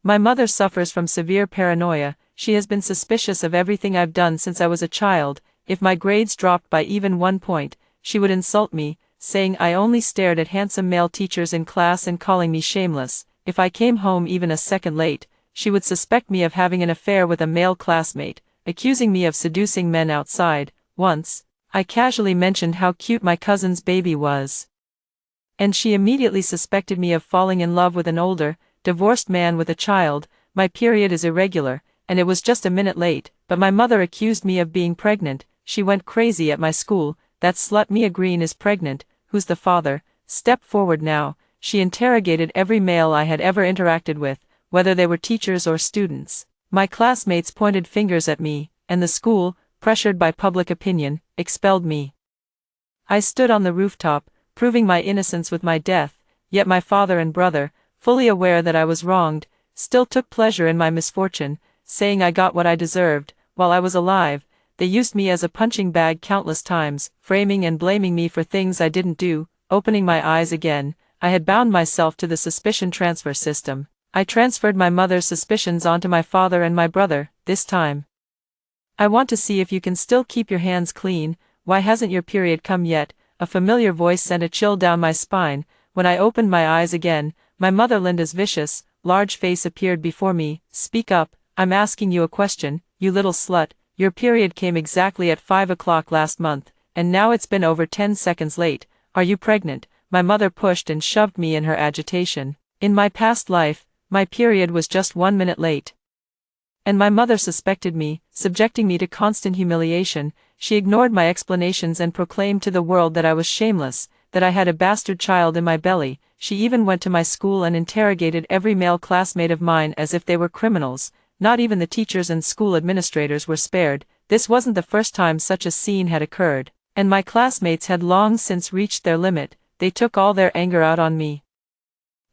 My mother suffers from severe paranoia. She has been suspicious of everything I've done since I was a child. If my grades dropped by even 1 point, she would insult me, saying I only stared at handsome male teachers in class and calling me shameless. If I came home even a second late, she would suspect me of having an affair with a male classmate, accusing me of seducing men outside. Once, I casually mentioned how cute my cousin's baby was, and she immediately suspected me of falling in love with an older, divorced man with a child. My period is irregular, and it was just a minute late, but my mother accused me of being pregnant. She went crazy at my school. That slut Mia Green is pregnant. Who's the father? Step forward now. She interrogated every male I had ever interacted with, whether they were teachers or students. My classmates pointed fingers at me, and the school, pressured by public opinion, expelled me. I stood on the rooftop, proving my innocence with my death, yet my father and brother, fully aware that I was wronged, still took pleasure in my misfortune, saying I got what I deserved. While I was alive, they used me as a punching bag countless times, framing and blaming me for things I didn't do. Opening my eyes again, I had bound myself to the suspicion transfer system. I transferred my mother's suspicions onto my father and my brother. This time, I want to see if you can still keep your hands clean. Why hasn't your period come yet? A familiar voice sent a chill down my spine. When I opened my eyes again, my mother Linda's vicious, large face appeared before me. Speak up, I'm asking you a question, you little slut. Your period came exactly at 5 o'clock last month, and now it's been over 10 seconds late. Are you pregnant? My mother pushed and shoved me in her agitation. In my past life, my period was just 1 minute late, and my mother suspected me, subjecting me to constant humiliation. She ignored my explanations and proclaimed to the world that I was shameless, that I had a bastard child in my belly. She even went to my school and interrogated every male classmate of mine as if they were criminals. Not even the teachers and school administrators were spared. This wasn't the first time such a scene had occurred, and my classmates had long since reached their limit. They took all their anger out on me,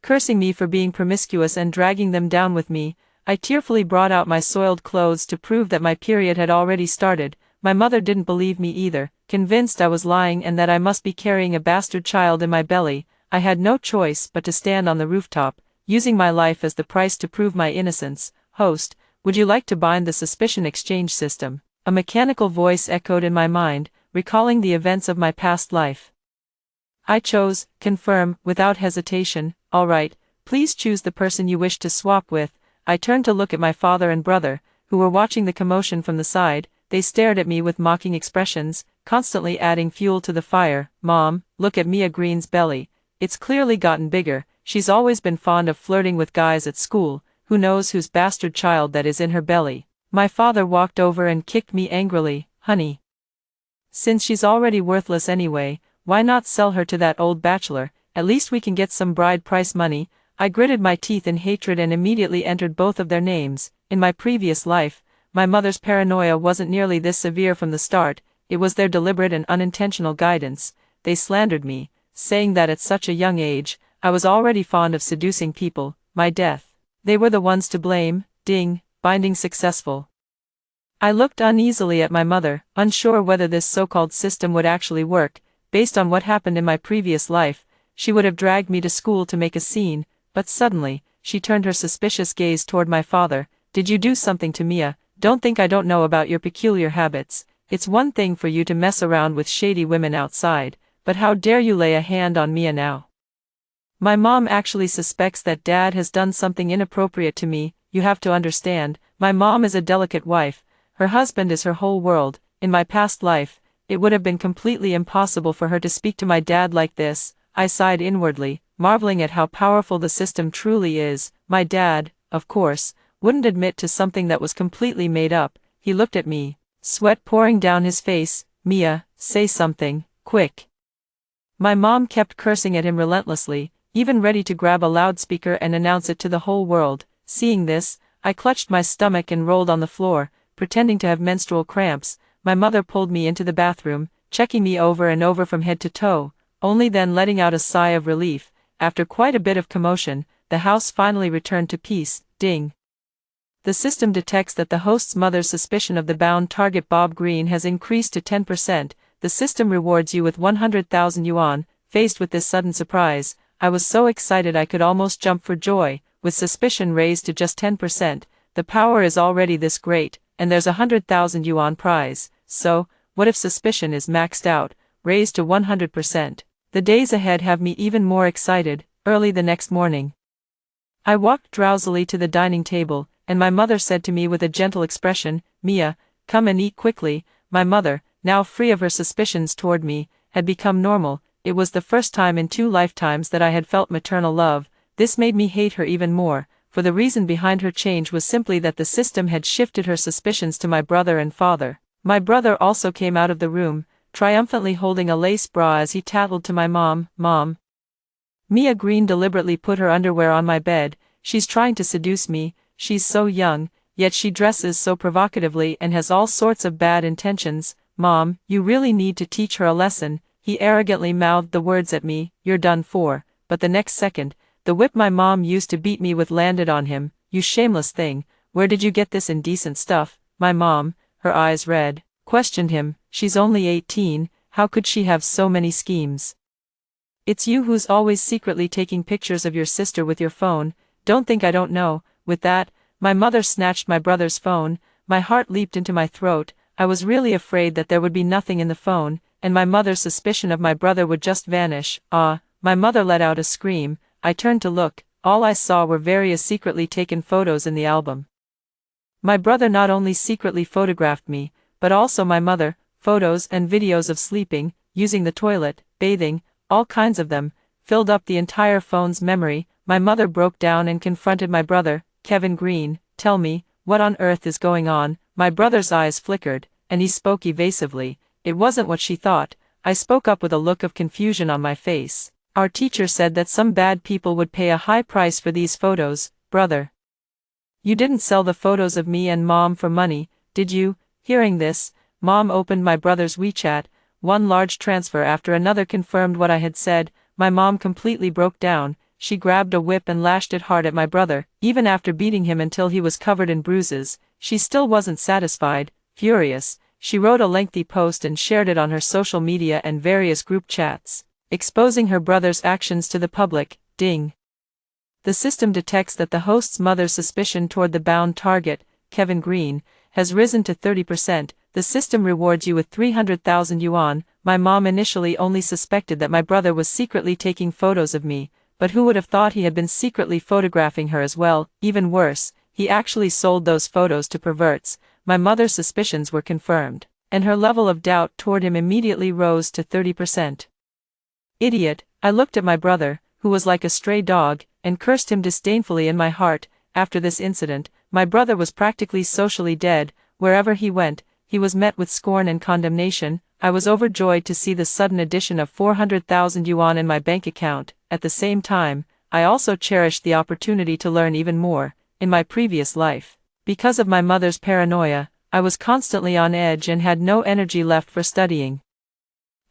cursing me for being promiscuous and dragging them down with me. I tearfully brought out my soiled clothes to prove that my period had already started. My mother didn't believe me either, convinced I was lying and that I must be carrying a bastard child in my belly. I had no choice but to stand on the rooftop, using my life as the price to prove my innocence. Host, would you like to bind the suspicion exchange system? A mechanical voice echoed in my mind, recalling the events of my past life. I chose confirm without hesitation. All right, please choose the person you wish to swap with. I turned to look at my father and brother, who were watching the commotion from the side. They stared at me with mocking expressions, constantly adding fuel to the fire. Mom, look at Mia Green's belly. It's clearly gotten bigger. She's always been fond of flirting with guys at school. Who knows whose bastard child that is in her belly? My father walked over and kicked me angrily. Honey, since she's already worthless anyway, why not sell her to that old bachelor? At least we can get some bride price money. I gritted my teeth in hatred and immediately entered both of their names. In my previous life, my mother's paranoia wasn't nearly this severe from the start. It was their deliberate and unintentional guidance. They slandered me, saying that at such a young age, I was already fond of seducing people. My death, they were the ones to blame. Ding, binding successful. I looked uneasily at my mother, unsure whether this so-called system would actually work. Based on what happened in my previous life, she would have dragged me to school to make a scene, but suddenly, she turned her suspicious gaze toward my father. Did you do something to Mia? Don't think I don't know about your peculiar habits. It's one thing for you to mess around with shady women outside, but how dare you lay a hand on Mia now? My mom actually suspects that Dad has done something inappropriate to me. You have to understand, my mom is a delicate wife. Her husband is her whole world. In my past life, it would have been completely impossible for her to speak to my dad like this. I sighed inwardly, marveling at how powerful the system truly is. My dad, of course, wouldn't admit to something that was completely made up. He looked at me, sweat pouring down his face. Mia, say something, quick. My mom kept cursing at him relentlessly, even ready to grab a loudspeaker and announce it to the whole world. Seeing this, I clutched my stomach and rolled on the floor, pretending to have menstrual cramps. My mother pulled me into the bathroom, checking me over and over from head to toe, only then letting out a sigh of relief. After quite a bit of commotion, the house finally returned to peace. Ding. The system detects that the host's mother's suspicion of the bound target Bob Green has increased to 10%. The system rewards you with 100,000 yuan. Faced with this sudden surprise, I was so excited I could almost jump for joy. with suspicion raised to just 10%, the power is already this great, and there's 100,000 yuan prize, so, what if suspicion is maxed out, raised to 100%? The days ahead have me even more excited. Early the next morning, I walked drowsily to the dining table, and my mother said to me with a gentle expression, "Mia, come and eat quickly." My mother, now free of her suspicions toward me, had become normal. It was the first time in 2 lifetimes that I had felt maternal love. This made me hate her even more, for the reason behind her change was simply that the system had shifted her suspicions to my brother and father. My brother also came out of the room, triumphantly holding a lace bra as he tattled to my mom, "Mom, Mia Green deliberately put her underwear on my bed. She's trying to seduce me. She's so young, yet she dresses so provocatively and has all sorts of bad intentions. Mom, you really need to teach her a lesson." He arrogantly mouthed the words at me, "You're done for," but the next second, the whip my mom used to beat me with landed on him. "You shameless thing, where did you get this indecent stuff?" My mom, her eyes red, questioned him. "She's only 18, how could she have so many schemes? It's you who's always secretly taking pictures of your sister with your phone. Don't think I don't know." With that, my mother snatched my brother's phone. My heart leaped into my throat. I was really afraid that there would be nothing in the phone, and my mother's suspicion of my brother would just vanish. "Ah!" My mother let out a scream. I turned to look. All I saw were various secretly taken photos in the album. My brother not only secretly photographed me, but also my mother, photos and videos of sleeping, using the toilet, bathing, all kinds of them, filled up the entire phone's memory. My mother broke down and confronted my brother. "Kevin Green, tell me, what on earth is going on?" My brother's eyes flickered, and he spoke evasively. It wasn't what she thought. I spoke up with a look of confusion on my face. "Our teacher said that some bad people would pay a high price for these photos, brother. You didn't sell the photos of me and Mom for money, did you?" Hearing this, Mom opened my brother's WeChat. One large transfer after another confirmed what I had said. My mom completely broke down. She grabbed a whip and lashed it hard at my brother. Even after beating him until he was covered in bruises, she still wasn't satisfied. Furious, she wrote a lengthy post and shared it on her social media and various group chats, exposing her brother's actions to the public. Ding. The system detects that the host's mother's suspicion toward the bound target, Kevin Green, has risen to 30%. The system rewards you with 300,000 yuan. My mom initially only suspected that my brother was secretly taking photos of me, but who would have thought he had been secretly photographing her as well? Even worse, he actually sold those photos to perverts. My mother's suspicions were confirmed, and her level of doubt toward him immediately rose to 30%. Idiot, I looked at my brother, who was like a stray dog, and cursed him disdainfully in my heart. After this incident, my brother was practically socially dead. Wherever he went, he was met with scorn and condemnation. I was overjoyed to see the sudden addition of 400,000 yuan in my bank account. At the same time, I also cherished the opportunity to learn even more. In my previous life, because of my mother's paranoia, I was constantly on edge and had no energy left for studying.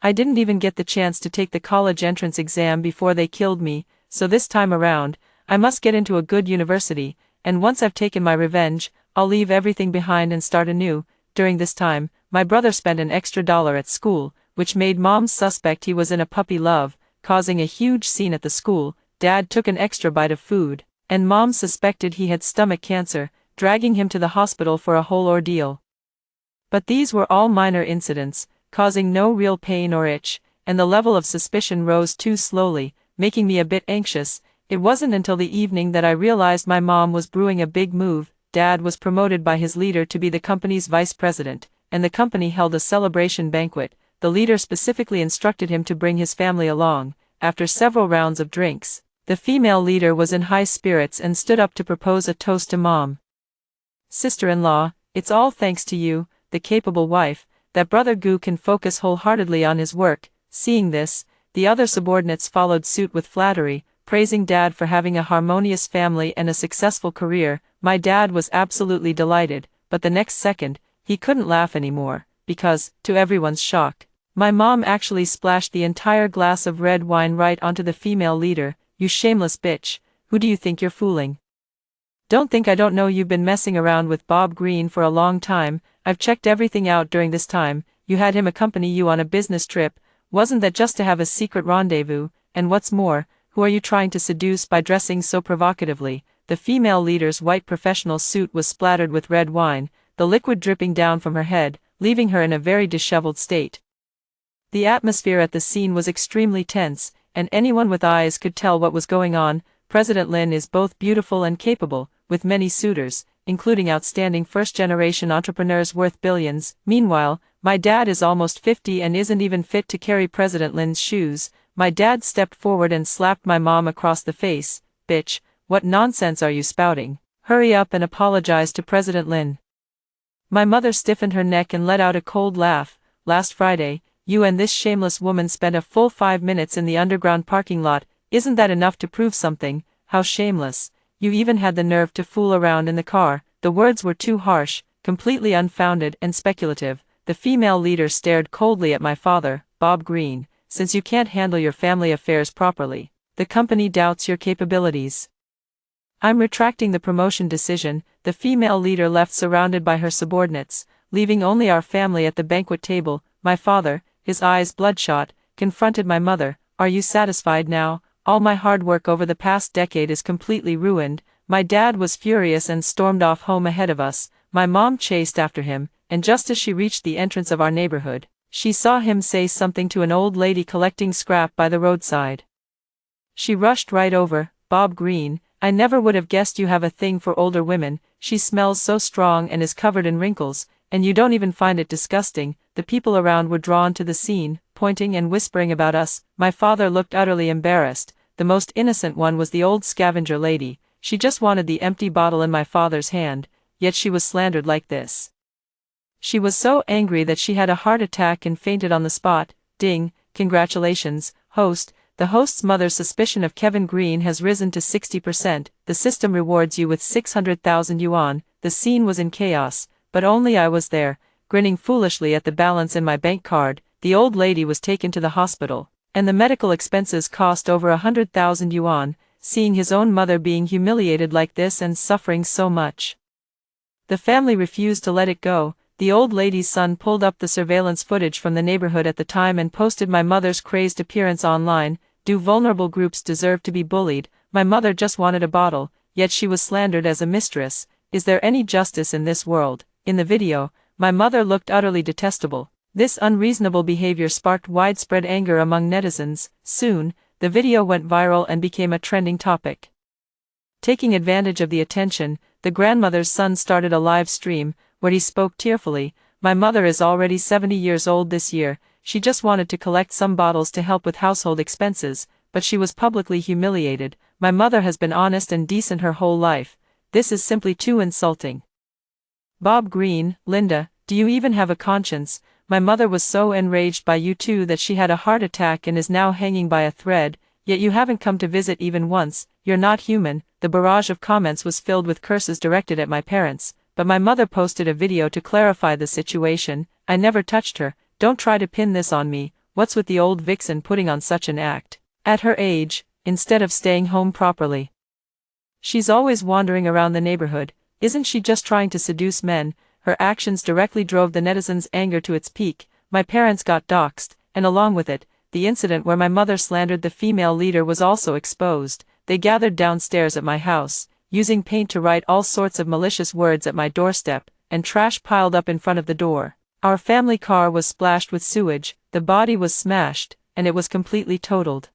I didn't even get the chance to take the college entrance exam before they killed me, so this time around, I must get into a good university, and once I've taken my revenge, I'll leave everything behind and start anew. During this time, my brother spent an extra $1 at school, which made Mom suspect he was in a puppy love, causing a huge scene at the school. Dad took an extra bite of food, and Mom suspected he had stomach cancer, dragging him to the hospital for a whole ordeal. But these were all minor incidents, causing no real pain or itch, and the level of suspicion rose too slowly, making me a bit anxious. It wasn't until the evening that I realized my mom was brewing a big move. Dad was promoted by his leader to be the company's vice president, and the company held a celebration banquet. The leader specifically instructed him to bring his family along. After several rounds of drinks, the female leader was in high spirits and stood up to propose a toast to Mom. "Sister-in-law, it's all thanks to you, the capable wife, that Brother Gu can focus wholeheartedly on his work." Seeing this, the other subordinates followed suit with flattery, praising Dad for having a harmonious family and a successful career. My dad was absolutely delighted, but the next second, he couldn't laugh anymore, because, to everyone's shock, my mom actually splashed the entire glass of red wine right onto the female leader. "You shameless bitch, who do you think you're fooling? Don't think I don't know you've been messing around with Bob Green for a long time. I've checked everything out during this time. You had him accompany you on a business trip. Wasn't that just to have a secret rendezvous? And what's more, who are you trying to seduce by dressing so provocatively?" the female leader's white professional suit was splattered with red wine, the liquid dripping down from her head, leaving her in a very disheveled state. The atmosphere at the scene was extremely tense, and anyone with eyes could tell what was going on. President Lin is both beautiful and capable, with many suitors, including outstanding first-generation entrepreneurs worth billions. Meanwhile, my dad is almost 50 and isn't even fit to carry President Lin's shoes. My dad stepped forward and slapped my mom across the face. Bitch, what nonsense are you spouting? Hurry up and apologize to President Lin. My mother stiffened her neck and let out a cold laugh. Last Friday, you and this shameless woman spent a full 5 minutes in the underground parking lot. Isn't that enough to prove something? How shameless. You even had the nerve to fool around in the car. The words were too harsh, completely unfounded and speculative. The female leader stared coldly at my father, Bob Green. Since you can't handle your family affairs properly, the company doubts your capabilities. I'm retracting the promotion decision. The female leader left surrounded by her subordinates, leaving only our family at the banquet table. My father, his eyes bloodshot, confronted my mother. Are you satisfied now? All my hard work over the past decade is completely ruined. My dad was furious and stormed off home ahead of us. My mom chased after him, and just as she reached the entrance of our neighborhood, she saw him say something to an old lady collecting scrap by the roadside. She rushed right over. Bob Green, I never would have guessed you have a thing for older women. She smells so strong and is covered in wrinkles, and you don't even find it disgusting. The people around were drawn to the scene, pointing and whispering about us. My father looked utterly embarrassed. The most innocent one was the old scavenger lady. She just wanted the empty bottle in my father's hand, yet she was slandered like this. She was so angry that she had a heart attack and fainted on the spot. Ding, congratulations, host. The host's mother's suspicion of Kevin Green has risen to 60%. The system rewards you with 600,000 yuan. The scene was in chaos, but only I was there, grinning foolishly at the balance in my bank card. The old lady was taken to the hospital, and the medical expenses cost over 100,000 yuan. Seeing his own mother being humiliated like this and suffering so much, the family refused to let it go. The old lady's son pulled up the surveillance footage from the neighborhood at the time and posted my mother's crazed appearance online. Do vulnerable groups deserve to be bullied? My mother just wanted a bottle, yet she was slandered as a mistress. Is there any justice in this world? In the video, my mother looked utterly detestable. This unreasonable behavior sparked widespread anger among netizens. Soon, the video went viral and became a trending topic. Taking advantage of the attention, the grandmother's son started a live stream, where he spoke tearfully. My mother is already 70 years old this year. She just wanted to collect some bottles to help with household expenses, but she was publicly humiliated. My mother has been honest and decent her whole life. This is simply too insulting. Bob Green, Linda, do you even have a conscience? My mother was so enraged by you two that she had a heart attack and is now hanging by a thread, yet you haven't come to visit even once. You're not human. The barrage of comments was filled with curses directed at my parents, but my mother posted a video to clarify the situation. I never touched her. Don't try to pin this on me. What's with the old vixen putting on such an act? At her age, instead of staying home properly, she's always wandering around the neighborhood. Isn't she just trying to seduce men? Her actions directly drove the netizens' anger to its peak. My parents got doxxed, and along with it, the incident where my mother slandered the female leader was also exposed. They gathered downstairs at my house, using paint to write all sorts of malicious words at my doorstep, and trash piled up in front of the door. Our family car was splashed with sewage, the body was smashed, and it was completely totaled.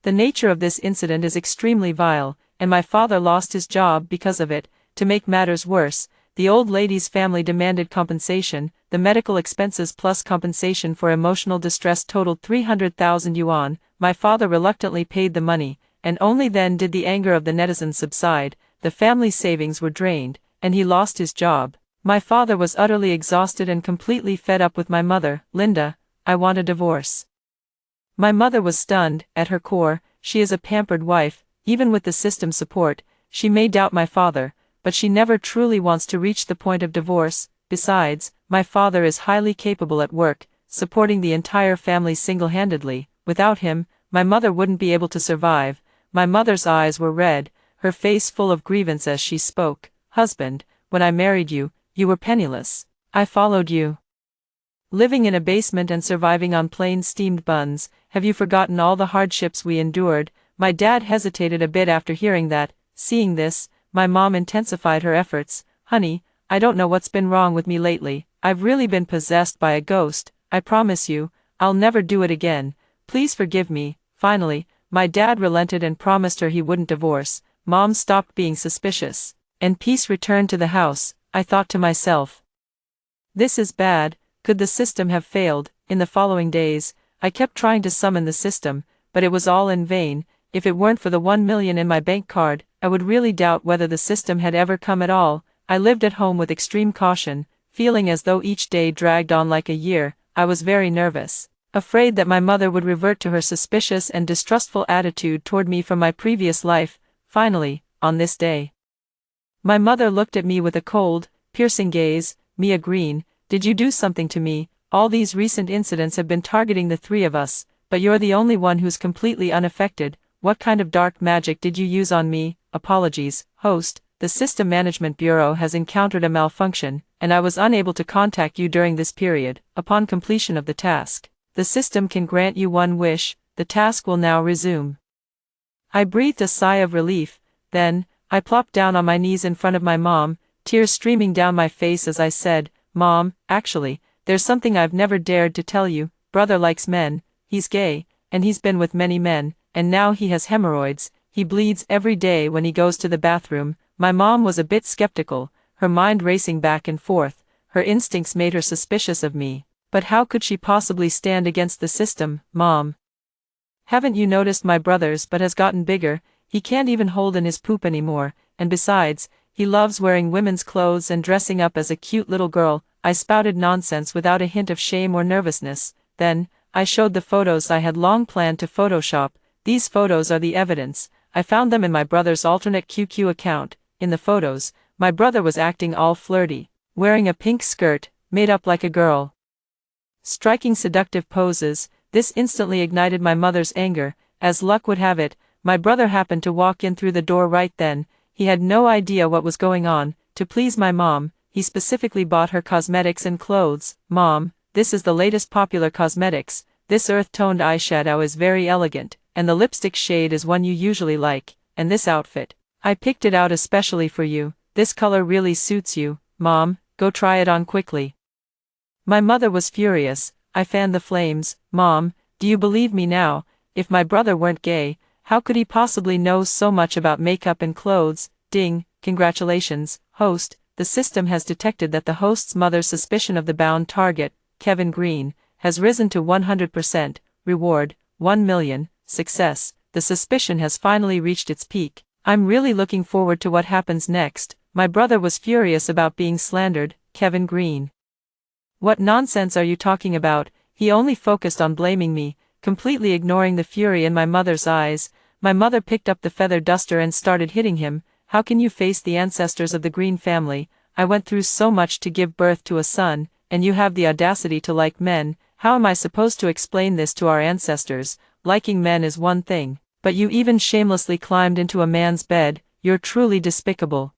The nature of this incident is extremely vile, and my father lost his job because of it. To make matters worse, the old lady's family demanded compensation. The medical expenses plus compensation for emotional distress totaled 300,000 yuan. My father reluctantly paid the money, and only then did the anger of the netizens subside. The family's savings were drained, and he lost his job. My father was utterly exhausted and completely fed up with my mother. Linda, I want a divorce. My mother was stunned. At her core, she is a pampered wife. Even with the system's support, she may doubt my father, but she never truly wants to reach the point of divorce. Besides, my father is highly capable at work, supporting the entire family single-handedly. Without him, my mother wouldn't be able to survive. My mother's eyes were red, her face full of grievance as she spoke. Husband, when I married you, you were penniless. I followed you, living in a basement and surviving on plain steamed buns. Have you forgotten all the hardships we endured? My dad hesitated a bit after hearing that, Seeing this, my mom intensified her efforts. Honey, I don't know what's been wrong with me lately. I've really been possessed by a ghost. I promise you, I'll never do it again. Please forgive me. Finally, my dad relented and promised her he wouldn't divorce. Mom stopped being suspicious, and peace returned to the house. I thought to myself, this is bad. Could the system have failed? In the following days, I kept trying to summon the system, but it was all in vain. If it weren't for the 1 million in my bank card, I would really doubt whether the system had ever come at all. I lived at home with extreme caution, feeling as though each day dragged on like a year. I was very nervous, afraid that my mother would revert to her suspicious and distrustful attitude toward me from my previous life. Finally, on this day, my mother looked at me with a cold, piercing gaze. Mia Green, did you do something to me? All these recent incidents have been targeting the three of us, but you're the only one who's completely unaffected. What kind of dark magic did you use on me? Apologies, host. The System Management Bureau has encountered a malfunction, and I was unable to contact you during this period. Upon completion of the task, the system can grant you one wish. The task will now resume. I breathed a sigh of relief. Then, I plopped down on my knees in front of my mom, tears streaming down my face as I said, Mom, actually, there's something I've never dared to tell you. Brother likes men, he's gay, and he's been with many men, and now he has hemorrhoids. He bleeds every day when he goes to the bathroom. My mom was a bit skeptical, her mind racing back and forth. Her instincts made her suspicious of me. But how could she possibly stand against the system? Mom, haven't you noticed my brother's but has gotten bigger? He can't even hold in his poop anymore, and besides, he loves wearing women's clothes and dressing up as a cute little girl. I spouted nonsense without a hint of shame or nervousness. Then, I showed the photos I had long planned to Photoshop. These photos are the evidence. I found them in my brother's alternate QQ account. In the photos, my brother was acting all flirty, wearing a pink skirt, made up like a girl, striking seductive poses. This instantly ignited my mother's anger. As luck would have it, my brother happened to walk in through the door right then. He had no idea what was going on. To please my mom, he specifically bought her cosmetics and clothes. Mom, this is the latest popular cosmetics. This earth-toned eyeshadow is very elegant, and the lipstick shade is one you usually like. And this outfit, I picked it out especially for you. This color really suits you. Mom, go try it on quickly. My mother was furious. I fanned the flames. Mom, do you believe me now? If my brother weren't gay, how could he possibly know so much about makeup and clothes? Ding, congratulations, host. The system has detected that the host's mother's suspicion of the bound target, Kevin Green, has risen to 100%. Reward, 1 million. Success. The suspicion has finally reached its peak. I'm really looking forward to what happens next. My brother was furious about being slandered. Kevin Green, what nonsense are you talking about? He only focused on blaming me, completely ignoring the fury in my mother's eyes. My mother picked up the feather duster and started hitting him. How can you face the ancestors of the Green family? I went through so much to give birth to a son, and you have the audacity to like men. How am I supposed to explain this to our ancestors? Liking men is one thing, but you even shamelessly climbed into a man's bed. You're truly despicable.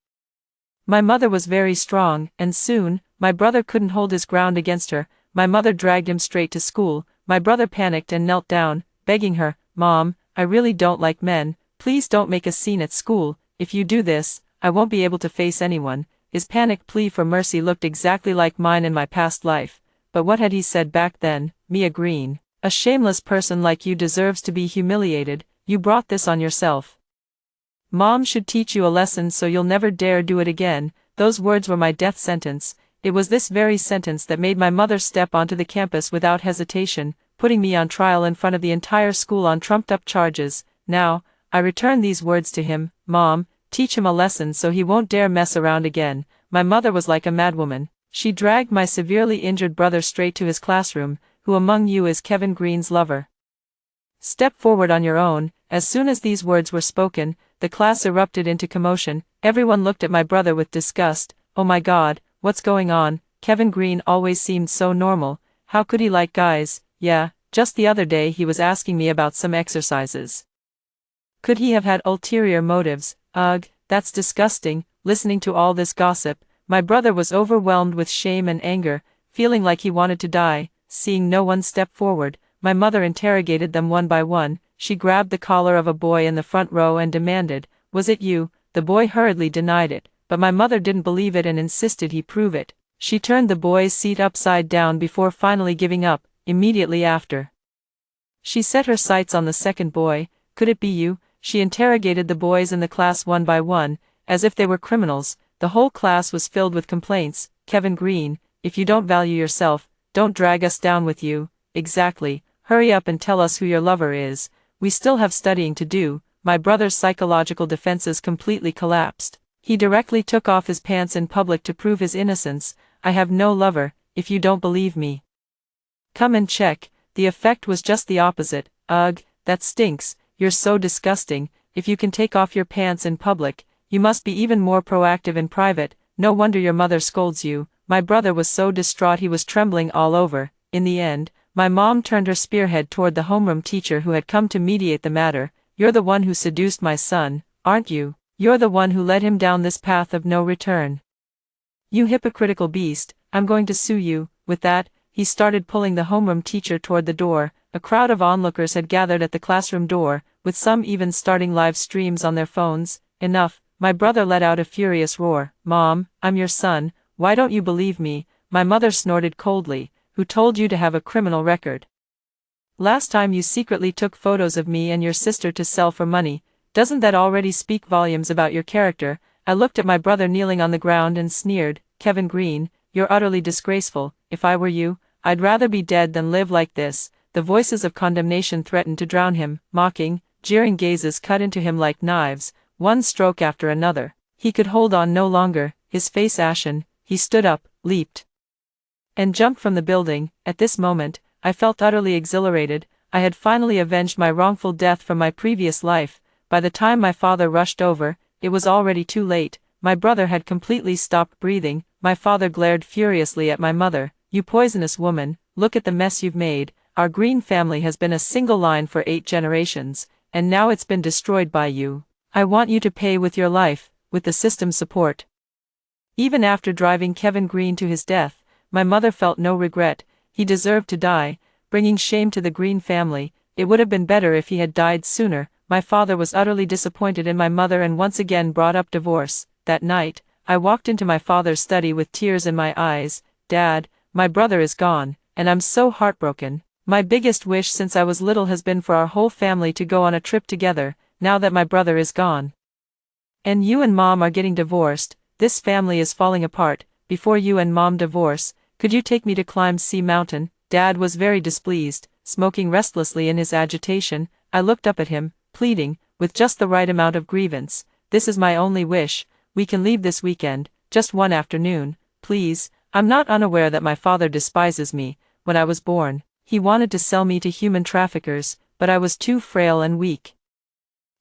My mother was very strong, and soon, my brother couldn't hold his ground against her. My mother dragged him straight to school. My brother panicked and knelt down, begging her, Mom, I really don't like men. Please don't make a scene at school. If you do this, I won't be able to face anyone. His panicked plea for mercy looked exactly like mine in my past life. But what had he said back then? Mia Green, a shameless person like you deserves to be humiliated. You brought this on yourself. Mom should teach you a lesson so you'll never dare do it again. Those words were my death sentence. It was this very sentence that made my mother step onto the campus without hesitation, putting me on trial in front of the entire school on trumped-up charges. Now, I return these words to him. Mom, teach him a lesson so he won't dare mess around again. My mother was like a madwoman. She dragged my severely injured brother straight to his classroom. Who among you is Kevin Green's lover? Step forward on your own. As soon as these words were spoken, the class erupted into commotion. Everyone looked at my brother with disgust. Oh my God, what's going on? Kevin Green always seemed so normal. How could he like guys? Yeah, just the other day he was asking me about some exercises. Could he have had ulterior motives? Ugh, that's disgusting. Listening to all this gossip, my brother was overwhelmed with shame and anger, feeling like he wanted to die. Seeing no one step forward, my mother interrogated them one by one. She grabbed the collar of a boy in the front row and demanded, Was it you? The boy hurriedly denied it, but my mother didn't believe it and insisted he prove it. She turned the boy's seat upside down before finally giving up, immediately after. She set her sights on the second boy. Could it be you? She interrogated the boys in the class one by one, as if they were criminals. The whole class was filled with complaints. Kevin Green, if you don't value yourself, don't drag us down with you. Exactly. Hurry up and tell us who your lover is. We still have studying to do. My brother's psychological defenses completely collapsed. He directly took off his pants in public to prove his innocence. I have no lover, if you don't believe me. Come and check. The effect was just the opposite. Ugh, that stinks. You're so disgusting. If you can take off your pants in public, you must be even more proactive in private. No wonder your mother scolds you. My brother was so distraught he was trembling all over. In the end, my mom turned her spearhead toward the homeroom teacher who had come to mediate the matter. You're the one who seduced my son, aren't you? You're the one who led him down this path of no return. You hypocritical beast, I'm going to sue you. With that, he started pulling the homeroom teacher toward the door. A crowd of onlookers had gathered at the classroom door, with some even starting live streams on their phones. Enough, my brother let out a furious roar. Mom, I'm your son, why don't you believe me? My mother snorted coldly. Who told you to have a criminal record? Last time you secretly took photos of me and your sister to sell for money. Doesn't that already speak volumes about your character? I looked at my brother kneeling on the ground and sneered. Kevin Green, you're utterly disgraceful. If I were you, I'd rather be dead than live like this. The voices of condemnation threatened to drown him. Mocking, jeering gazes cut into him like knives, one stroke after another. He could hold on no longer, his face ashen. He stood up, leaped, and jumped from the building. At this moment, I felt utterly exhilarated. I had finally avenged my wrongful death from my previous life. By the time my father rushed over, it was already too late. My brother had completely stopped breathing. My father glared furiously at my mother. You poisonous woman, look at the mess you've made. Our Green family has been a single line for 8 generations, and now it's been destroyed by you. I want you to pay with your life, with the system's support. Even after driving Kevin Green to his death, my mother felt no regret. He deserved to die, bringing shame to the Green family. It would have been better if he had died sooner. My father was utterly disappointed in my mother and once again brought up divorce. That night, I walked into my father's study with tears in my eyes. Dad, my brother is gone, and I'm so heartbroken. My biggest wish since I was little has been for our whole family to go on a trip together, now that my brother is gone. And you and Mom are getting divorced. This family is falling apart. Before you and Mom divorce, could you take me to climb Sea Mountain? Dad was very displeased, smoking restlessly in his agitation. I looked up at him, pleading, with just the right amount of grievance. This is my only wish. We can leave this weekend, just one afternoon, please. I'm not unaware that my father despises me. When I was born, he wanted to sell me to human traffickers, but I was too frail and weak.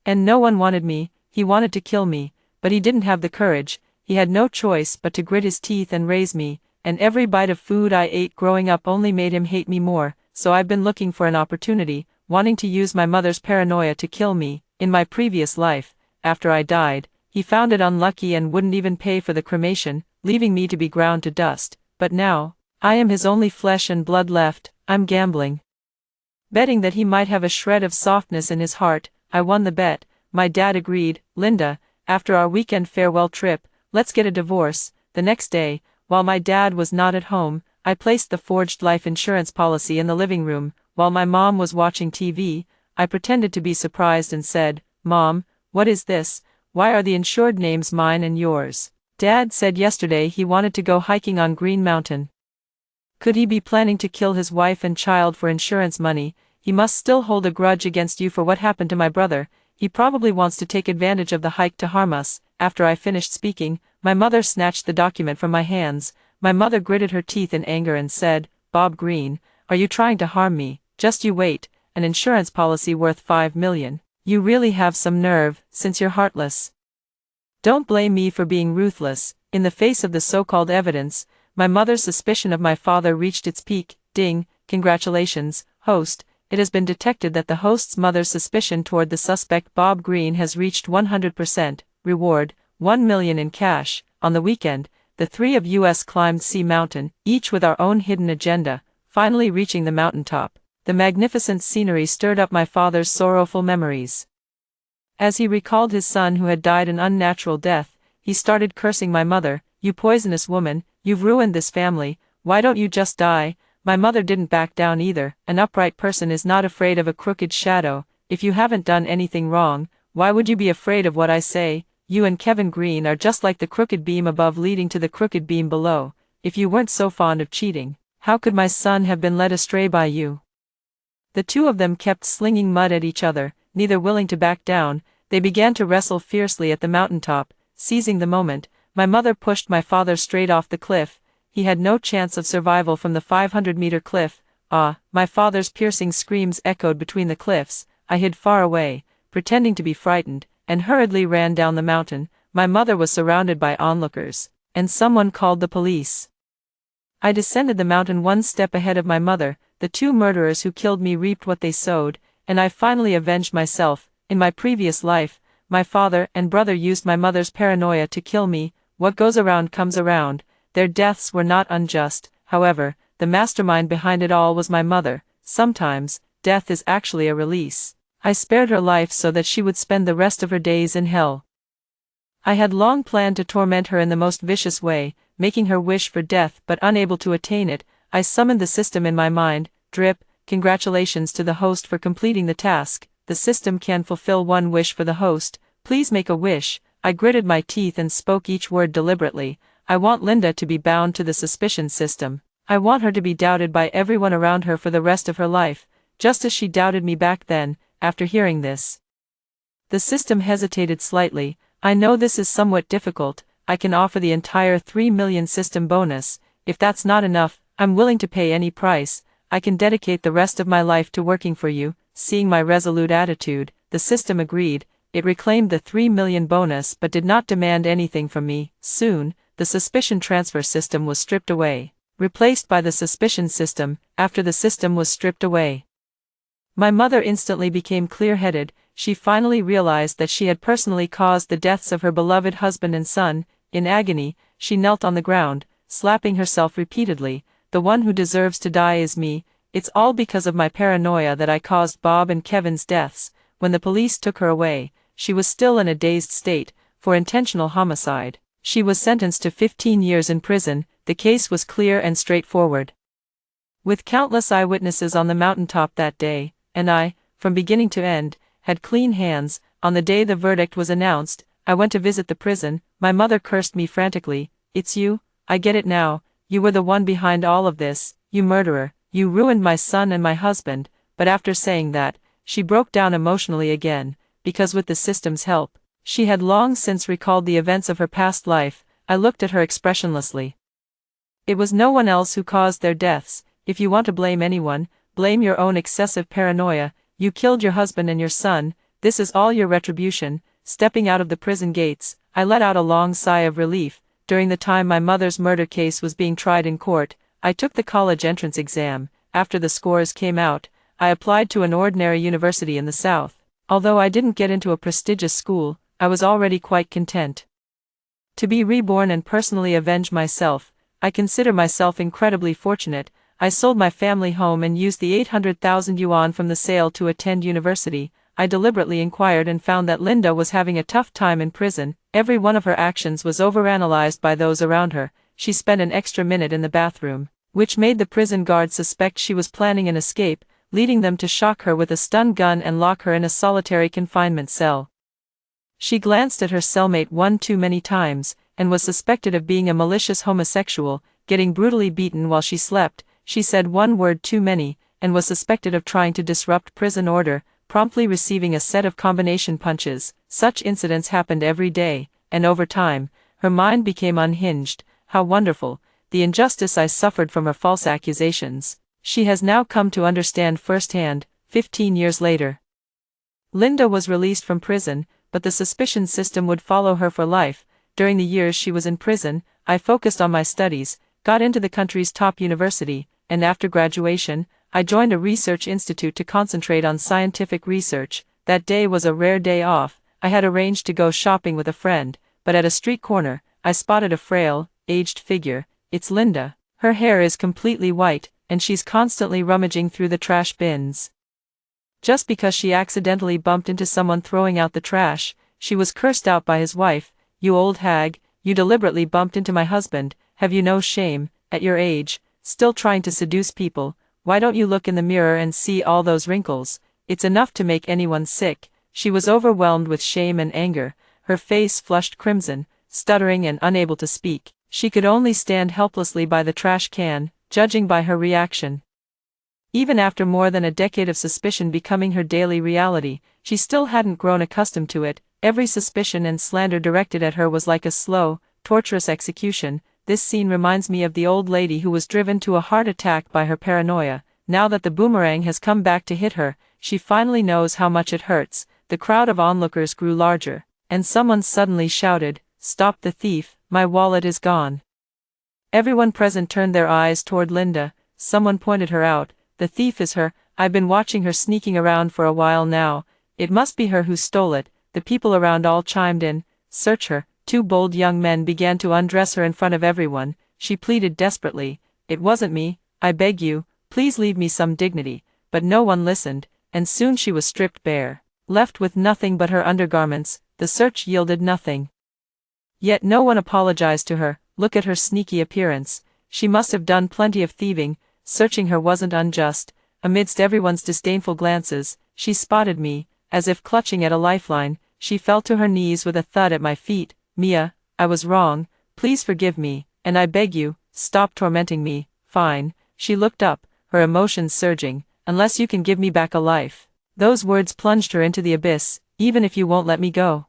And no one wanted me. He wanted to kill me, but he didn't have the courage. He had no choice but to grit his teeth and raise me, and every bite of food I ate growing up only made him hate me more. So I've been looking for an opportunity, wanting to use my mother's paranoia to kill me. In my previous life, after I died, he found it unlucky and wouldn't even pay for the cremation, leaving me to be ground to dust. But now, I am his only flesh and blood left. I'm gambling, betting that he might have a shred of softness in his heart. I won the bet. My dad agreed. Linda, after our weekend farewell trip, let's get a divorce. The next day, while my dad was not at home, I placed the forged life insurance policy in the living room. While my mom was watching TV, I pretended to be surprised and said, Mom, what is this? Why are the insured names mine and yours? Dad said yesterday he wanted to go hiking on Green Mountain. Could he be planning to kill his wife and child for insurance money? He must still hold a grudge against you for what happened to my brother. He probably wants to take advantage of the hike to harm us. After I finished speaking, my mother snatched the document from my hands. My mother gritted her teeth in anger and said, Bob Green, are you trying to harm me? Just you wait, an insurance policy worth $5 million. You really have some nerve, since you're heartless. Don't blame me for being ruthless. In the face of the so-called evidence, my mother's suspicion of my father reached its peak. Ding, congratulations, host. It has been detected that the host's mother's suspicion toward the suspect Bob Green has reached 100%. Reward, $1 million in cash. On the weekend, the three of us climbed Sea Mountain, each with our own hidden agenda. Finally reaching the mountaintop, the magnificent scenery stirred up my father's sorrowful memories. As he recalled his son who had died an unnatural death, he started cursing my mother. "You poisonous woman, you've ruined this family, why don't you just die?" My mother didn't back down either. An upright person is not afraid of a crooked shadow. If you haven't done anything wrong, why would you be afraid of what I say? You and Kevin Green are just like the crooked beam above leading to the crooked beam below. If you weren't so fond of cheating, how could my son have been led astray by you? The two of them kept slinging mud at each other, neither willing to back down. They began to wrestle fiercely at the mountaintop. Seizing the moment, my mother pushed my father straight off the cliff. He had no chance of survival from the 500-meter cliff. Ah, my father's piercing screams echoed between the cliffs. I hid far away, pretending to be frightened, and hurriedly ran down the mountain. My mother was surrounded by onlookers, and someone called the police. I descended the mountain one step ahead of my mother. The two murderers who killed me reaped what they sowed, and I finally avenged myself. In my previous life, my father and brother used my mother's paranoia to kill me. What goes around comes around. Their deaths were not unjust, however, the mastermind behind it all was my mother. Sometimes, death is actually a release. I spared her life so that she would spend the rest of her days in hell. I had long planned to torment her in the most vicious way, making her wish for death but unable to attain it. I summoned the system in my mind. Drip, congratulations to the host for completing the task. The system can fulfill one wish for the host. Please make a wish. I gritted my teeth and spoke each word deliberately. I want Linda to be bound to the suspicion system. I want her to be doubted by everyone around her for the rest of her life, just as she doubted me back then. After hearing this, the system hesitated slightly. I know this is somewhat difficult. I can offer the entire 3 million system bonus. If that's not enough, I'm willing to pay any price. I can dedicate the rest of my life to working for you. Seeing my resolute attitude, the system agreed. It reclaimed the 3 million bonus but did not demand anything from me. Soon, the suspicion transfer system was stripped away, replaced by the suspicion system. After the system was stripped away, my mother instantly became clear-headed. She finally realized that she had personally caused the deaths of her beloved husband and son. In agony, she knelt on the ground, slapping herself repeatedly. The one who deserves to die is me. It's all because of my paranoia that I caused Bob and Kevin's deaths. When the police took her away, she was still in a dazed state. For intentional homicide, she was sentenced to 15 years in prison. The case was clear and straightforward, with countless eyewitnesses on the mountaintop that day, and I, from beginning to end, had clean hands. On the day the verdict was announced, I went to visit the prison. My mother cursed me frantically. "It's you, I get it now. You were the one behind all of this, you murderer. You ruined my son and my husband." But after saying that, she broke down emotionally again, because with the system's help, she had long since recalled the events of her past life. I looked at her expressionlessly. It was no one else who caused their deaths. If you want to blame anyone, blame your own excessive paranoia. You killed your husband and your son. This is all your retribution. Stepping out of the prison gates, I let out a long sigh of relief. During the time my mother's murder case was being tried in court, I took the college entrance exam. After the scores came out, I applied to an ordinary university in the South. Although I didn't get into a prestigious school, I was already quite content to be reborn and personally avenge myself. I consider myself incredibly fortunate. I sold my family home and used the 800,000 yuan from the sale to attend university. I deliberately inquired and found that Linda was having a tough time in prison. Every one of her actions was overanalyzed by those around her. She spent an extra minute in the bathroom, which made the prison guards suspect she was planning an escape, leading them to shock her with a stun gun and lock her in a solitary confinement cell. She glanced at her cellmate one too many times, and was suspected of being a malicious homosexual, getting brutally beaten while she slept. She said one word too many, and was suspected of trying to disrupt prison order, promptly receiving a set of combination punches. Such incidents happened every day, and over time, her mind became unhinged. How wonderful, the injustice I suffered from her false accusations, she has now come to understand firsthand. 15 years later, Linda was released from prison, but the suspicion system would follow her for life. During the years she was in prison, I focused on my studies, got into the country's top university, and after graduation, I joined a research institute to concentrate on scientific research. That day was a rare day off. I had arranged to go shopping with a friend, but at a street corner, I spotted a frail, aged figure. It's Linda. Her hair is completely white, and she's constantly rummaging through the trash bins. Just because she accidentally bumped into someone throwing out the trash, she was cursed out by his wife. "You old hag, you deliberately bumped into my husband, have you no shame, at your age, still trying to seduce people? Why don't you look in the mirror and see all those wrinkles? It's enough to make anyone sick." She was overwhelmed with shame and anger, her face flushed crimson, stuttering and unable to speak. She could only stand helplessly by the trash can, judging by her reaction. Even after more than a decade of suspicion becoming her daily reality, she still hadn't grown accustomed to it. Every suspicion and slander directed at her was like a slow, torturous execution. This scene reminds me of the old lady who was driven to a heart attack by her paranoia. Now that the boomerang has come back to hit her, she finally knows how much it hurts. The crowd of onlookers grew larger, and someone suddenly shouted, "Stop the thief, my wallet is gone." Everyone present turned their eyes toward Linda. Someone pointed her out. "The thief is her. I've been watching her sneaking around for a while now. It must be her who stole it." The people around all chimed in. "Search her." Two bold young men began to undress her in front of everyone. She pleaded desperately, "It wasn't me, I beg you, please leave me some dignity." But no one listened, and soon she was stripped bare. Left with nothing but her undergarments, the search yielded nothing. Yet no one apologized to her. Look at her sneaky appearance. She must have done plenty of thieving. Searching her wasn't unjust. Amidst everyone's disdainful glances, she spotted me. As if clutching at a lifeline, she fell to her knees with a thud at my feet. "Mia, I was wrong. Please forgive me, and I beg you, stop tormenting me." "Fine." She looked up, her emotions surging. "Unless you can give me back a life." Those words plunged her into the abyss. "Even if you won't let me go,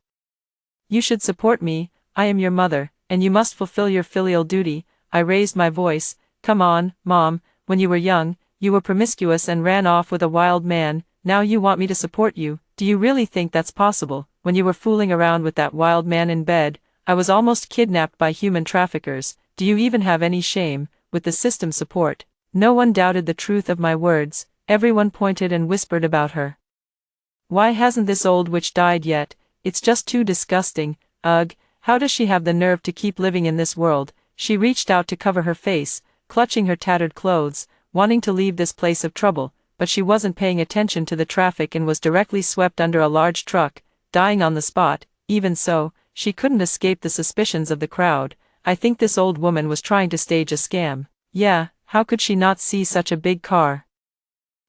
you should support me. I am your mother, and you must fulfill your filial duty." I raised my voice. "Come on, Mom, when you were young, you were promiscuous and ran off with a wild man. Now you want me to support you. Do you really think that's possible? When you were fooling around with that wild man in bed, I was almost kidnapped by human traffickers. Do you even have any shame?" With the system's support, no one doubted the truth of my words. Everyone pointed and whispered about her. "Why hasn't this old witch died yet? It's just too disgusting. Ugh, how does she have the nerve to keep living in this world?" She reached out to cover her face, clutching her tattered clothes, wanting to leave this place of trouble, but she wasn't paying attention to the traffic and was directly swept under a large truck, dying on the spot. Even so, she couldn't escape the suspicions of the crowd. I think this old woman was trying to stage a scam. Yeah, how could she not see such a big car?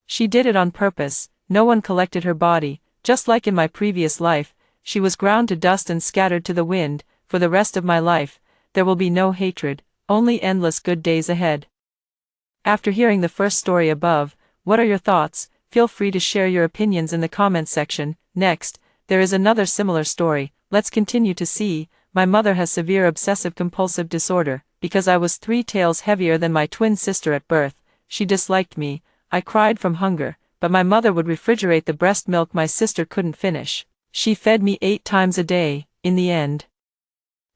She did it on purpose. No one collected her body. Just like in my previous life, she was ground to dust and scattered to the wind. For the rest of my life, there will be no hatred, only endless good days ahead. After hearing the first story above, what are your thoughts? Feel free to share your opinions in the comments section. Next, there is another similar story. Let's continue to see. My mother has severe obsessive-compulsive disorder. Because I was 3 taels heavier than my twin sister at birth, she disliked me. I cried from hunger, but my mother would refrigerate the breast milk my sister couldn't finish. She fed me 8 times a day. In the end,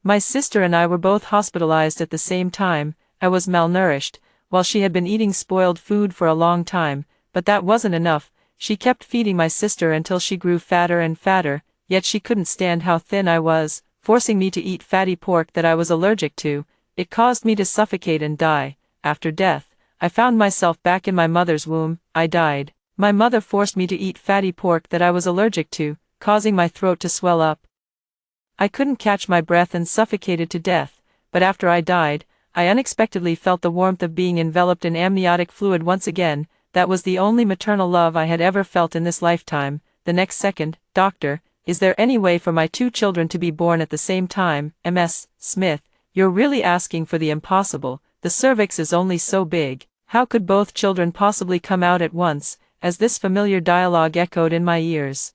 my sister and I were both hospitalized at the same time. I was malnourished, while she had been eating spoiled food for a long time, but that wasn't enough. She kept feeding my sister until she grew fatter and fatter, yet she couldn't stand how thin I was, forcing me to eat fatty pork that I was allergic to. It caused me to suffocate and die. After death, I found myself back in my mother's womb. I died. My mother forced me to eat fatty pork that I was allergic to, causing my throat to swell up. I couldn't catch my breath and suffocated to death, but after I died, I unexpectedly felt the warmth of being enveloped in amniotic fluid once again. That was the only maternal love I had ever felt in this lifetime. The next second, "Doctor, is there any way for my 2 children to be born at the same time?" Ms. Smith, you're really asking for the impossible. The cervix is only so big. How could both children possibly come out at once? As this familiar dialogue echoed in my ears,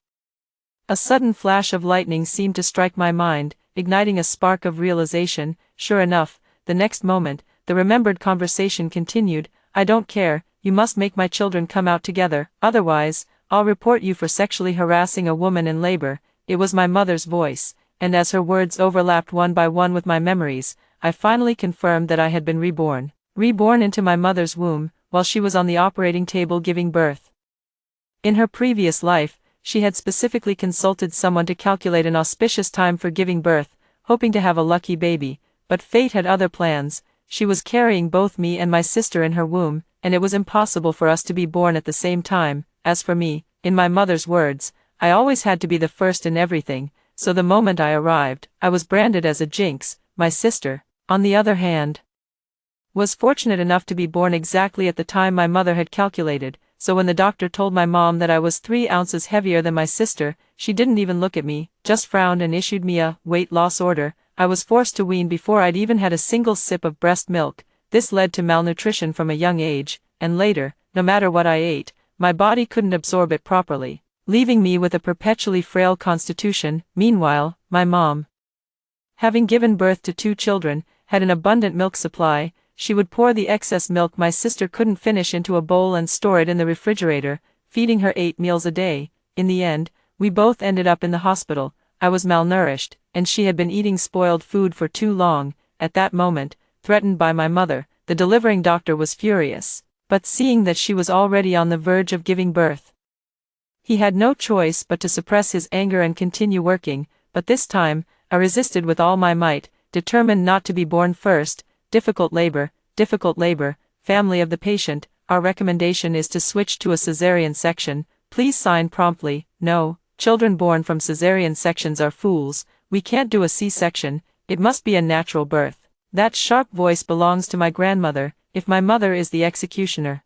a sudden flash of lightning seemed to strike my mind, igniting a spark of realization. Sure enough, the next moment, the remembered conversation continued. "I don't care, you must make my children come out together, otherwise, I'll report you for sexually harassing a woman in labor." It was my mother's voice, and as her words overlapped one by one with my memories, I finally confirmed that I had been reborn. Reborn into my mother's womb, while she was on the operating table giving birth. In her previous life, she had specifically consulted someone to calculate an auspicious time for giving birth, hoping to have a lucky baby, but fate had other plans. She was carrying both me and my sister in her womb, and it was impossible for us to be born at the same time. As for me, In my mother's words, I always had to be the first in everything, so the moment I arrived, I was branded as a jinx. My sister, on the other hand, was fortunate enough to be born exactly at the time my mother had calculated, so when the doctor told my mom that I was 3 ounces heavier than my sister, she didn't even look at me, just frowned and issued me a weight loss order. I was forced to wean before I'd even had a single sip of breast milk. This led to malnutrition from a young age, and later, no matter what I ate, my body couldn't absorb it properly, leaving me with a perpetually frail constitution. Meanwhile, my mom, having given birth to 2 children, had an abundant milk supply. She would pour the excess milk my sister couldn't finish into a bowl and store it in the refrigerator, feeding her 8 meals a day. In the end, we both ended up in the hospital. I was malnourished, and she had been eating spoiled food for too long. At that moment, threatened by my mother, the delivering doctor was furious, but seeing that she was already on the verge of giving birth, he had no choice but to suppress his anger and continue working. But this time, I resisted with all my might, determined not to be born first. Difficult labor, family of the patient, our recommendation is to switch to a cesarean section. Please sign promptly. No, children born from cesarean sections are fools. We can't do a C-section, it must be a natural birth. That sharp voice belongs to my grandmother. If my mother is the executioner,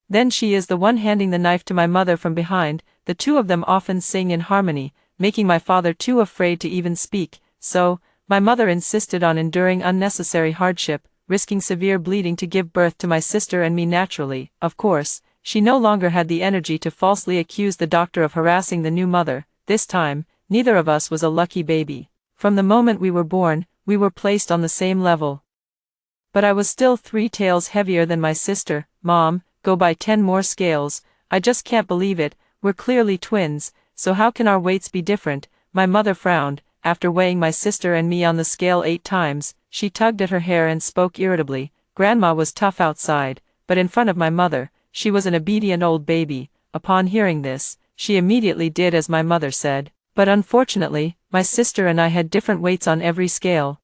then she is the one handing the knife to my mother from behind. The two of them often sing in harmony, making my father too afraid to even speak. So, my mother insisted on enduring unnecessary hardship, risking severe bleeding to give birth to my sister and me naturally. Of course, she no longer had the energy to falsely accuse the doctor of harassing the new mother. This time, neither of us was a lucky baby. From the moment we were born, we were placed on the same level. But I was still 3 taels heavier than my sister. Mom, go buy 10 more scales. I just can't believe it. We're clearly twins, so how can our weights be different? My mother frowned. After weighing my sister and me on the scale 8 times, she tugged at her hair and spoke irritably. Grandma was tough outside, but in front of my mother, she was an obedient old baby. Upon hearing this, she immediately did as my mother said. But unfortunately, my sister and I had different weights on every scale.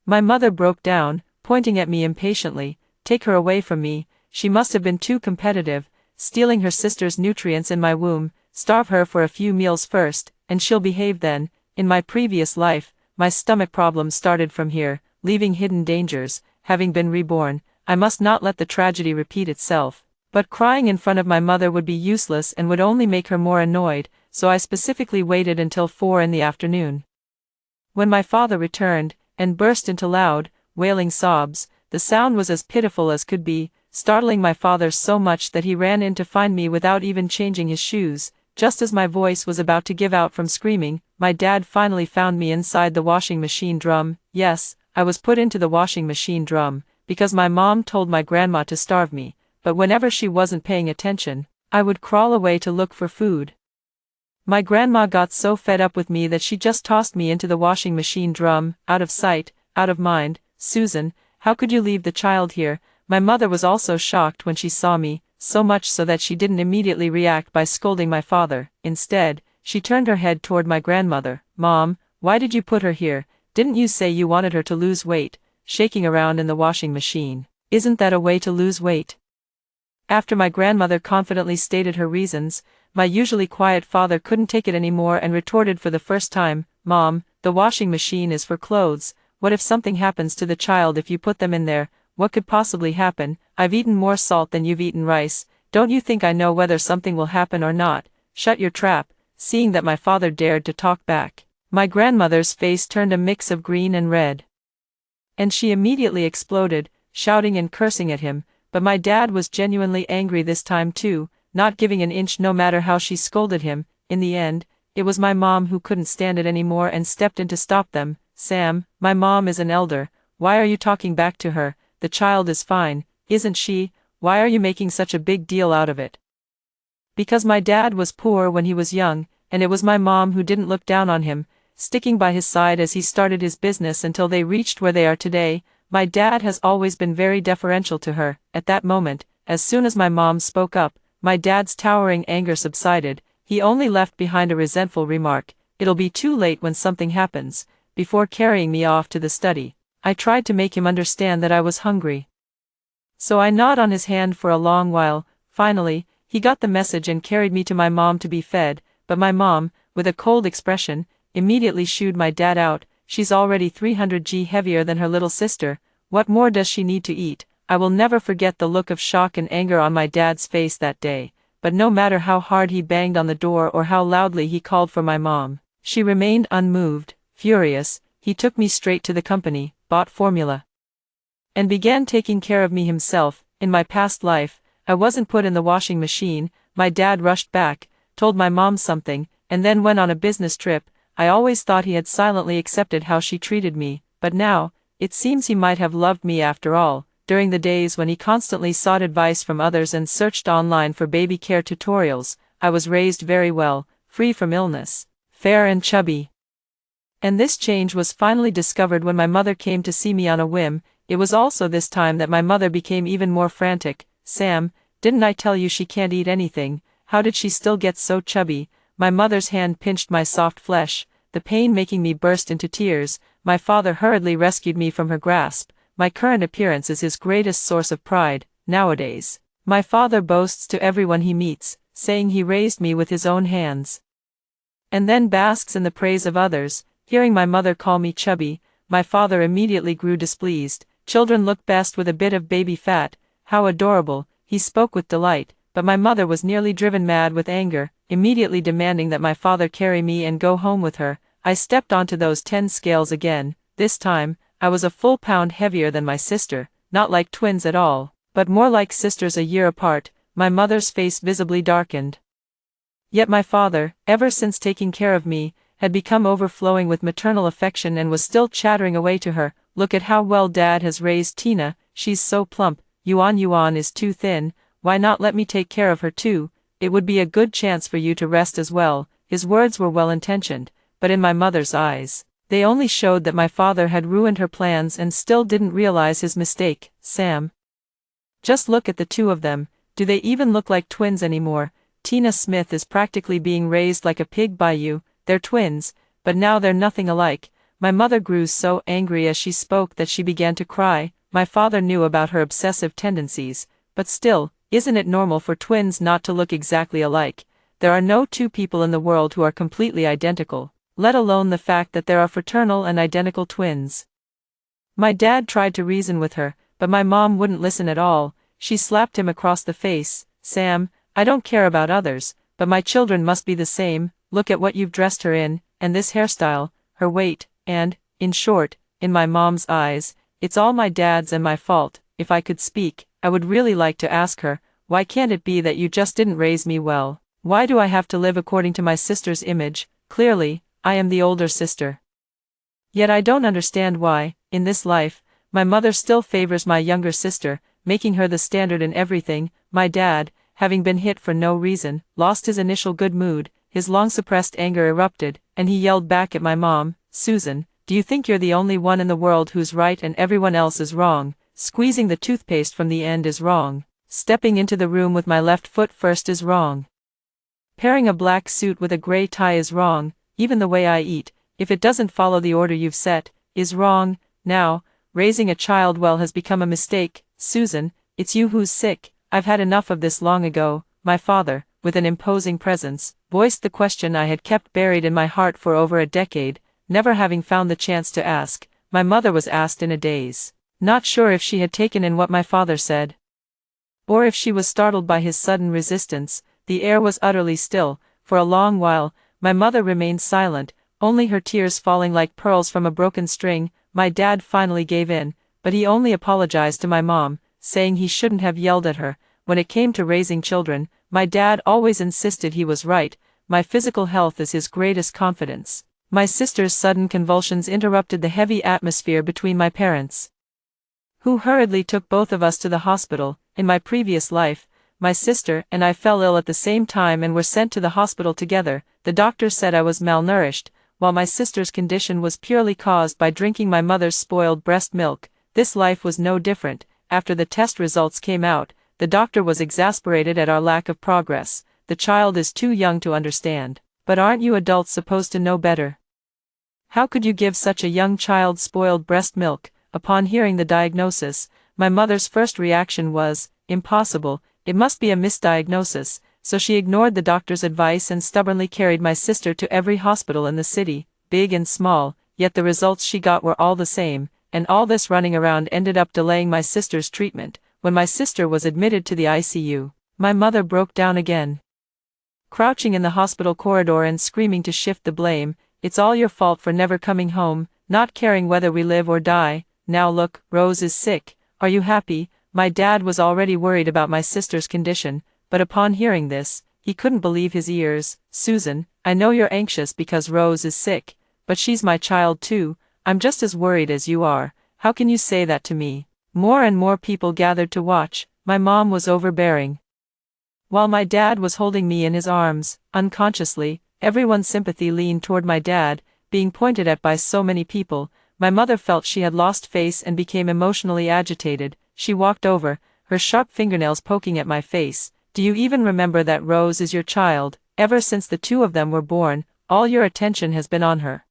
My mother broke down, pointing at me impatiently. Take her away from me. She must have been too competitive, stealing her sister's nutrients in my womb. Starve her for a few meals first, and she'll behave then. In my previous life, my stomach problems started from here, leaving hidden dangers. Having been reborn, I must not let the tragedy repeat itself. But crying in front of my mother would be useless and would only make her more annoyed, so I specifically waited until 4 in the afternoon. When my father returned, and burst into loud, wailing sobs, the sound was as pitiful as could be, startling my father so much that he ran in to find me without even changing his shoes. Just as my voice was about to give out from screaming, my dad finally found me inside the washing machine drum. Yes, I was put into the washing machine drum, because my mom told my grandma to starve me, but whenever she wasn't paying attention, I would crawl away to look for food. My grandma got so fed up with me that she just tossed me into the washing machine drum. Out of sight, out of mind. Susan, how could you leave the child here? My mother was also shocked when she saw me, so much so that she didn't immediately react by scolding my father. Instead, she turned her head toward my grandmother. Mom, why did you put her here? Didn't you say you wanted her to lose weight? Shaking around in the washing machine. Isn't that a way to lose weight? After my grandmother confidently stated her reasons, my usually quiet father couldn't take it anymore and retorted for the first time. Mom, the washing machine is for clothes. What if something happens to the child if you put them in there? What could possibly happen? I've eaten more salt than you've eaten rice. Don't you think I know whether something will happen or not? Shut your trap. Seeing that my father dared to talk back, my grandmother's face turned a mix of green and red, and she immediately exploded, shouting and cursing at him. But my dad was genuinely angry this time too, not giving an inch no matter how she scolded him. In the end, it was my mom who couldn't stand it anymore and stepped in to stop them. Sam, my mom is an elder. Why are you talking back to her? The child is fine, isn't she? Why are you making such a big deal out of it? Because my dad was poor when he was young, and it was my mom who didn't look down on him, sticking by his side as he started his business until they reached where they are today. My dad has always been very deferential to her. At that moment, as soon as my mom spoke up, my dad's towering anger subsided. He only left behind a resentful remark, "It'll be too late when something happens," before carrying me off to the study. I tried to make him understand that I was hungry, so I gnawed on his hand for a long while. Finally, He got the message and carried me to my mom to be fed, but my mom, with a cold expression, immediately shooed my dad out. She's already 300 g heavier than her little sister, what more does she need to eat? I will never forget the look of shock and anger on my dad's face that day, but no matter how hard he banged on the door or how loudly he called for my mom, she remained unmoved. Furious, he took me straight to the company, bought formula, and began taking care of me himself. In my past life, I wasn't put in the washing machine. My dad rushed back, told my mom something, and then went on a business trip. I always thought he had silently accepted how she treated me, but now, it seems he might have loved me after all. During the days when he constantly sought advice from others and searched online for baby care tutorials, I was raised very well, free from illness, fair and chubby. And this change was finally discovered when my mother came to see me on a whim. It was also this time that my mother became even more frantic. "Sam, didn't I tell you she can't eat anything? How did she still get so chubby?" My mother's hand pinched my soft flesh, the pain making me burst into tears. My father hurriedly rescued me from her grasp. My current appearance is his greatest source of pride, nowadays. My father boasts to everyone he meets, saying he raised me with his own hands, and then basks in the praise of others. Hearing my mother call me chubby, my father immediately grew displeased. "Children look best with a bit of baby fat. How adorable," he spoke with delight, but my mother was nearly driven mad with anger, immediately demanding that my father carry me and go home with her. I stepped onto those 10 scales again. This time, I was a full pound heavier than my sister, not like twins at all, but more like sisters a year apart. My mother's face visibly darkened. Yet my father, ever since taking care of me, had become overflowing with maternal affection and was still chattering away to her. "Look at how well Dad has raised Tina, she's so plump. Yuan is too thin, why not let me take care of her too? It would be a good chance for you to rest as well." His words were well-intentioned, but in my mother's eyes, they only showed that my father had ruined her plans and still didn't realize his mistake. "Sam, just look at the two of them, do they even look like twins anymore? Tina Smith is practically being raised like a pig by you. They're twins, but now they're nothing alike." My mother grew so angry as she spoke that she began to cry. My father knew about her obsessive tendencies, but still, isn't it normal for twins not to look exactly alike? There are no two people in the world who are completely identical, let alone the fact that there are fraternal and identical twins. My dad tried to reason with her, but my mom wouldn't listen at all. She slapped him across the face. "Sam, I don't care about others, but my children must be the same. Look at what you've dressed her in, and this hairstyle, her weight, and, in short, in my mom's eyes, it's all my dad's and my fault." If I could speak, I would really like to ask her, why can't it be that you just didn't raise me well? Why do I have to live according to my sister's image? Clearly, I am the older sister. Yet I don't understand why, in this life, my mother still favors my younger sister, making her the standard in everything. My dad, having been hit for no reason, lost his initial good mood, his long-suppressed anger erupted, and he yelled back at my mom, "Susan, do you think you're the only one in the world who's right and everyone else is wrong? Squeezing the toothpaste from the end is wrong. Stepping into the room with my left foot first is wrong. Pairing a black suit with a gray tie is wrong. Even the way I eat, if it doesn't follow the order you've set, is wrong. Now, raising a child well has become a mistake. Susan, it's you who's sick. I've had enough of this long ago." My father, with an imposing presence, voiced the question I had kept buried in my heart for over a decade, never having found the chance to ask. My mother was asked in a daze, not sure if she had taken in what my father said, or if she was startled by his sudden resistance. The air was utterly still. For a long while, my mother remained silent, only her tears falling like pearls from a broken string. My dad finally gave in, but he only apologized to my mom, saying he shouldn't have yelled at her. When it came to raising children, my dad always insisted he was right. My physical health is his greatest confidence. My sister's sudden convulsions interrupted the heavy atmosphere between my parents, who hurriedly took both of us to the hospital. In my previous life, my sister and I fell ill at the same time and were sent to the hospital together. The doctor said I was malnourished, while my sister's condition was purely caused by drinking my mother's spoiled breast milk. This life was no different. After the test results came out, the doctor was exasperated at our lack of progress. "The child is too young to understand. But aren't you adults supposed to know better? How could you give such a young child spoiled breast milk?" Upon hearing the diagnosis, my mother's first reaction was, "Impossible, it must be a misdiagnosis, so she ignored the doctor's advice and stubbornly carried my sister to every hospital in the city, big and small, yet the results she got were all the same, and all this running around ended up delaying my sister's treatment. When my sister was admitted to the ICU, my mother broke down again. Crouching in the hospital corridor and screaming to shift the blame, "It's all your fault for never coming home, not caring whether we live or die. Now look, Rose is sick. Are you happy?" My dad was already worried about my sister's condition, but upon hearing this, he couldn't believe his ears. "Susan, I know you're anxious because Rose is sick, but she's my child too. I'm just as worried as you are. How can you say that to me?" More and more people gathered to watch. My mom was overbearing, while my dad was holding me in his arms. Unconsciously, everyone's sympathy leaned toward my dad. Being pointed at by so many people, my mother felt she had lost face and became emotionally agitated. She walked over, her sharp fingernails poking at my face. "Do you even remember that Rose is your child? Ever since the two of them were born, all your attention has been on her,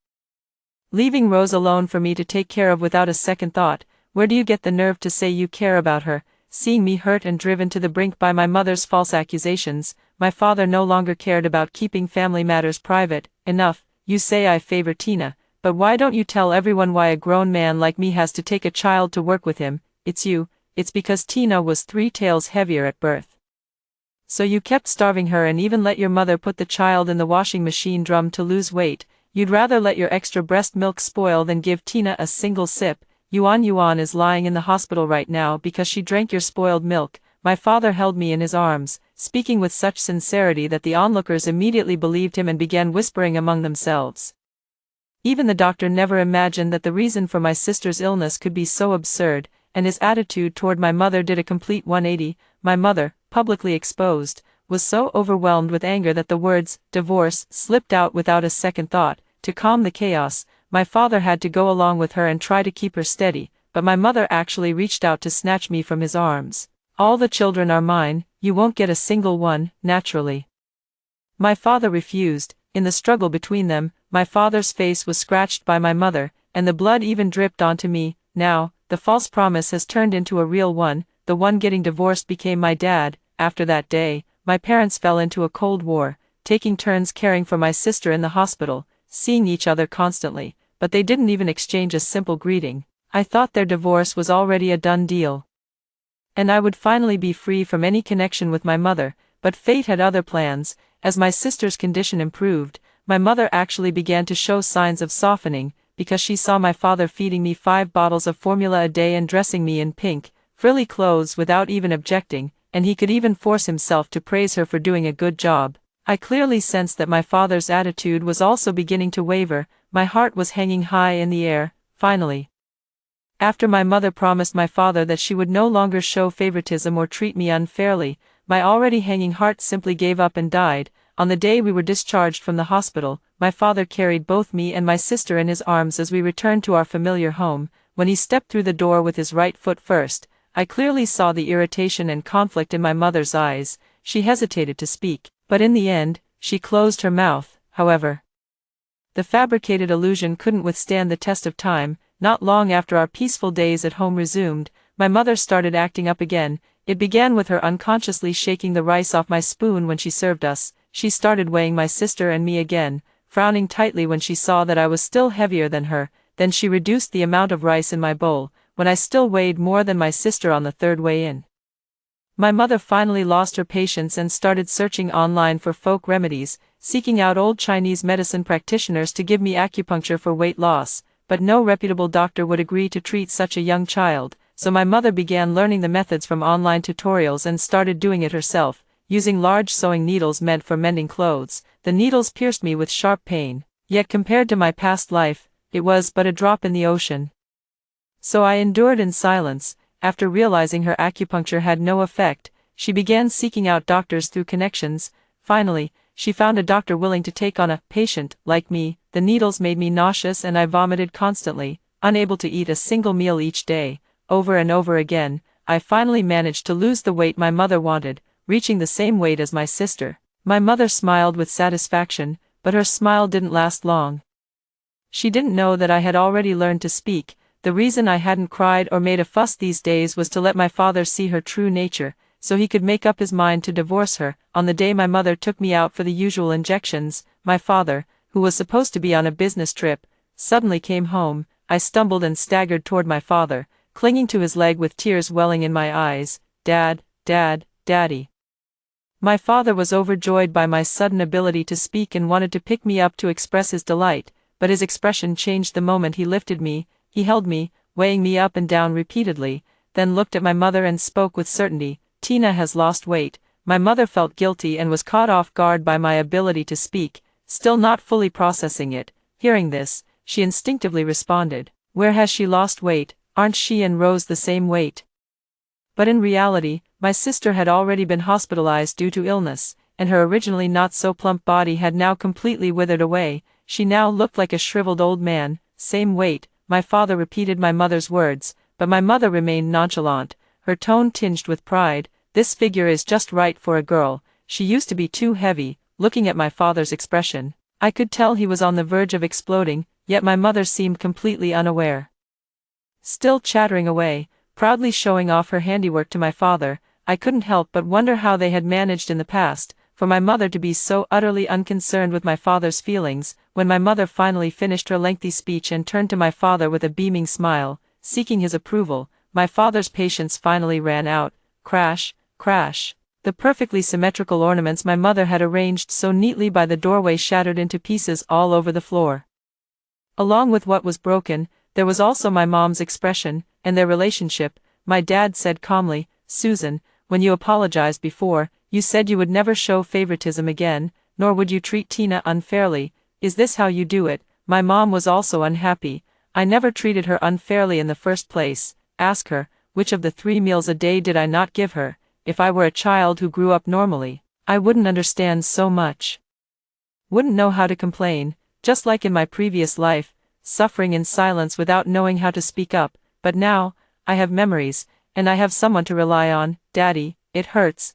leaving Rose alone for me to take care of without a second thought. Where do you get the nerve to say you care about her?" Seeing me hurt and driven to the brink by my mother's false accusations, my father no longer cared about keeping family matters private. "Enough, you say I favor Tina, but why don't you tell everyone why a grown man like me has to take a child to work with him? It's because Tina was 3 taels heavier at birth. So you kept starving her and even let your mother put the child in the washing machine drum to lose weight. You'd rather let your extra breast milk spoil than give Tina a single sip. Yuan is lying in the hospital right now because she drank your spoiled milk." My father held me in his arms, speaking with such sincerity that the onlookers immediately believed him and began whispering among themselves. Even the doctor never imagined that the reason for my sister's illness could be so absurd, and his attitude toward my mother did a complete 180. My mother, publicly exposed, was so overwhelmed with anger that the words, "divorce," slipped out without a second thought. To calm the chaos, my father had to go along with her and try to keep her steady, but my mother actually reached out to snatch me from his arms. "All the children are mine, you won't get a single one, naturally." My father refused. In the struggle between them, my father's face was scratched by my mother, and the blood even dripped onto me. Now, the false promise has turned into a real one. The one getting divorced became my dad. After that day, my parents fell into a cold war, taking turns caring for my sister in the hospital, seeing each other constantly, but they didn't even exchange a simple greeting. I thought their divorce was already a done deal, and I would finally be free from any connection with my mother, but fate had other plans. As my sister's condition improved, my mother actually began to show signs of softening, because she saw my father feeding me 5 bottles of formula a day and dressing me in pink, frilly clothes without even objecting, and he could even force himself to praise her for doing a good job. I clearly sensed that my father's attitude was also beginning to waver. My heart was hanging high in the air. Finally, after my mother promised my father that she would no longer show favoritism or treat me unfairly, my already hanging heart simply gave up and died. On the day we were discharged from the hospital, my father carried both me and my sister in his arms as we returned to our familiar home. When he stepped through the door with his right foot first, I clearly saw the irritation and conflict in my mother's eyes. She hesitated to speak, but in the end, she closed her mouth. However, the fabricated illusion couldn't withstand the test of time. Not long after our peaceful days at home resumed, my mother started acting up again. It began with her unconsciously shaking the rice off my spoon when she served us. She started weighing my sister and me again, frowning tightly when she saw that I was still heavier than her. Then she reduced the amount of rice in my bowl, when I still weighed more than my sister on the 3rd weigh-in. My mother finally lost her patience and started searching online for folk remedies, seeking out old Chinese medicine practitioners to give me acupuncture for weight loss, but no reputable doctor would agree to treat such a young child, so my mother began learning the methods from online tutorials and started doing it herself, using large sewing needles meant for mending clothes. The needles pierced me with sharp pain, yet compared to my past life, it was but a drop in the ocean. So I endured in silence. After realizing her acupuncture had no effect, she began seeking out doctors through connections. Finally, she found a doctor willing to take on a patient like me. The needles made me nauseous and I vomited constantly, unable to eat a single meal each day. Over and over again, I finally managed to lose the weight my mother wanted, reaching the same weight as my sister. My mother smiled with satisfaction, but her smile didn't last long. She didn't know that I had already learned to speak. The reason I hadn't cried or made a fuss these days was to let my father see her true nature, so he could make up his mind to divorce her. On the day my mother took me out for the usual injections, my father, who was supposed to be on a business trip, suddenly came home. I stumbled and staggered toward my father, clinging to his leg with tears welling in my eyes. Dad, Dad, Daddy. My father was overjoyed by my sudden ability to speak and wanted to pick me up to express his delight, but his expression changed the moment he lifted me. He held me, weighing me up and down repeatedly, then looked at my mother and spoke with certainty. Tina has lost weight. My mother felt guilty and was caught off guard by my ability to speak, still not fully processing it. Hearing this, she instinctively responded, "Where has she lost weight? Aren't she and Rose the same weight?" But in reality, my sister had already been hospitalized due to illness, and her originally not so plump body had now completely withered away. She now looked like a shriveled old man. "Same weight," my father repeated my mother's words, but my mother remained nonchalant, her tone tinged with pride. "This figure is just right for a girl. She used to be too heavy." Looking at my father's expression, I could tell he was on the verge of exploding, yet my mother seemed completely unaware. Still chattering away, proudly showing off her handiwork to my father, I couldn't help but wonder how they had managed in the past, for my mother to be so utterly unconcerned with my father's feelings. When my mother finally finished her lengthy speech and turned to my father with a beaming smile, seeking his approval, my father's patience finally ran out. Crash, crash. The perfectly symmetrical ornaments my mother had arranged so neatly by the doorway shattered into pieces all over the floor. Along with what was broken, there was also my mom's expression, and their relationship. My dad said calmly, "Susan, when you apologized before, you said you would never show favoritism again, nor would you treat Tina unfairly. Is this how you do it?" My mom was also unhappy. "I never treated her unfairly in the first place. Ask her, which of the 3 meals a day did I not give her? If I were a child who grew up normally, I wouldn't understand so much. Wouldn't know how to complain, just like in my previous life, suffering in silence without knowing how to speak up. But now, I have memories, and I have someone to rely on." "Daddy, it hurts."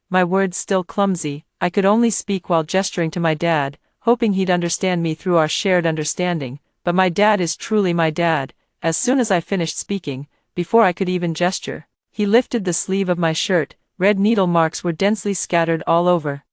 My words still clumsy, I could only speak while gesturing to my dad, hoping he'd understand me through our shared understanding. But my dad is truly my dad. As soon as I finished speaking, before I could even gesture, he lifted the sleeve of my shirt. Red needle marks were densely scattered all over.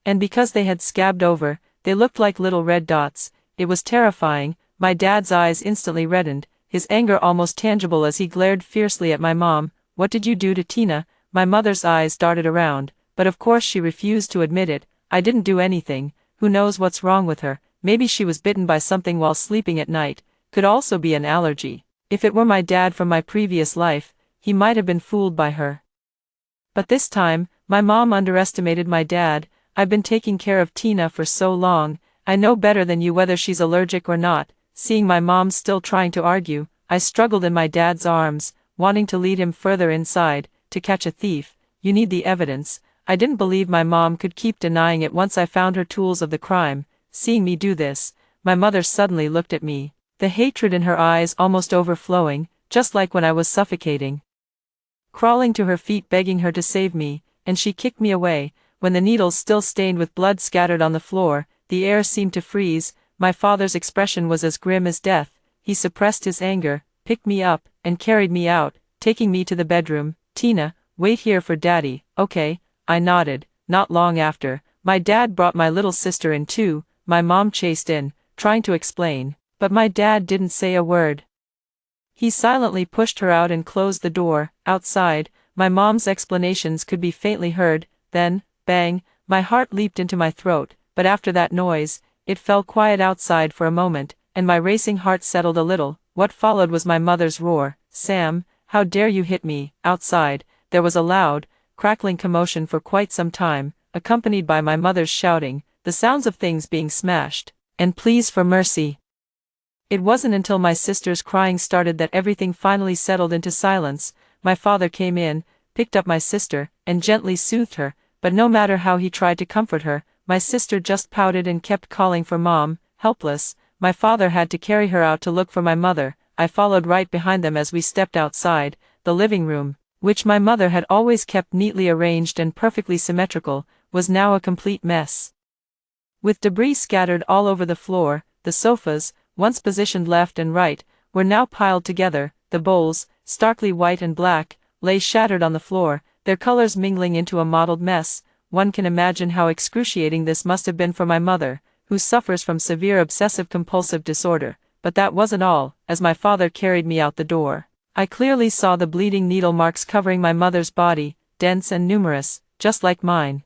And because they had scabbed over, they looked like little red dots. It was terrifying. My dad's eyes instantly reddened, his anger almost tangible as he glared fiercely at my mom. "What did you do to Tina?" My mother's eyes darted around, but of course she refused to admit it. "I didn't do anything. Who knows what's wrong with her? Maybe she was bitten by something while sleeping at night. Could also be an allergy." If it were my dad from my previous life, he might have been fooled by her. But this time, my mom underestimated my dad. "I've been taking care of Tina for so long, I know better than you whether she's allergic or not." Seeing my mom still trying to argue, I struggled in my dad's arms, wanting to lead him further inside. "To catch a thief, you need the evidence." I didn't believe my mom could keep denying it once I found her tools of the crime. Seeing me do this, my mother suddenly looked at me, the hatred in her eyes almost overflowing, just like when I was suffocating. Crawling to her feet begging her to save me, and she kicked me away. When the needles still stained with blood scattered on the floor, the air seemed to freeze. My father's expression was as grim as death. He suppressed his anger, picked me up, and carried me out, taking me to the bedroom. "Tina, wait here for Daddy." "Okay," I nodded. Not long after, my dad brought my little sister in too. My mom chased in, trying to explain, but my dad didn't say a word. He silently pushed her out and closed the door. Outside, my mom's explanations could be faintly heard. Then, bang, my heart leaped into my throat, but after that noise, it fell quiet outside for a moment, and my racing heart settled a little. What followed was my mother's roar. "Sam, how dare you hit me?" Outside, there was a loud, crackling commotion for quite some time, accompanied by my mother's shouting, the sounds of things being smashed, and pleas for mercy. It wasn't until my sister's crying started that everything finally settled into silence. My father came in, picked up my sister, and gently soothed her, but no matter how he tried to comfort her, my sister just pouted and kept calling for Mom. Helpless, my father had to carry her out to look for my mother. I followed right behind them as we stepped outside. The living room, which my mother had always kept neatly arranged and perfectly symmetrical, was now a complete mess. With debris scattered all over the floor, the sofas, once positioned left and right, were now piled together. The bowls, starkly white and black, lay shattered on the floor. their colors mingling into a mottled mess. One can imagine how excruciating this must have been for my mother, who suffers from severe obsessive-compulsive disorder. But that wasn't all. As my father carried me out the door, I clearly saw the bleeding needle marks covering my mother's body, dense and numerous, just like mine.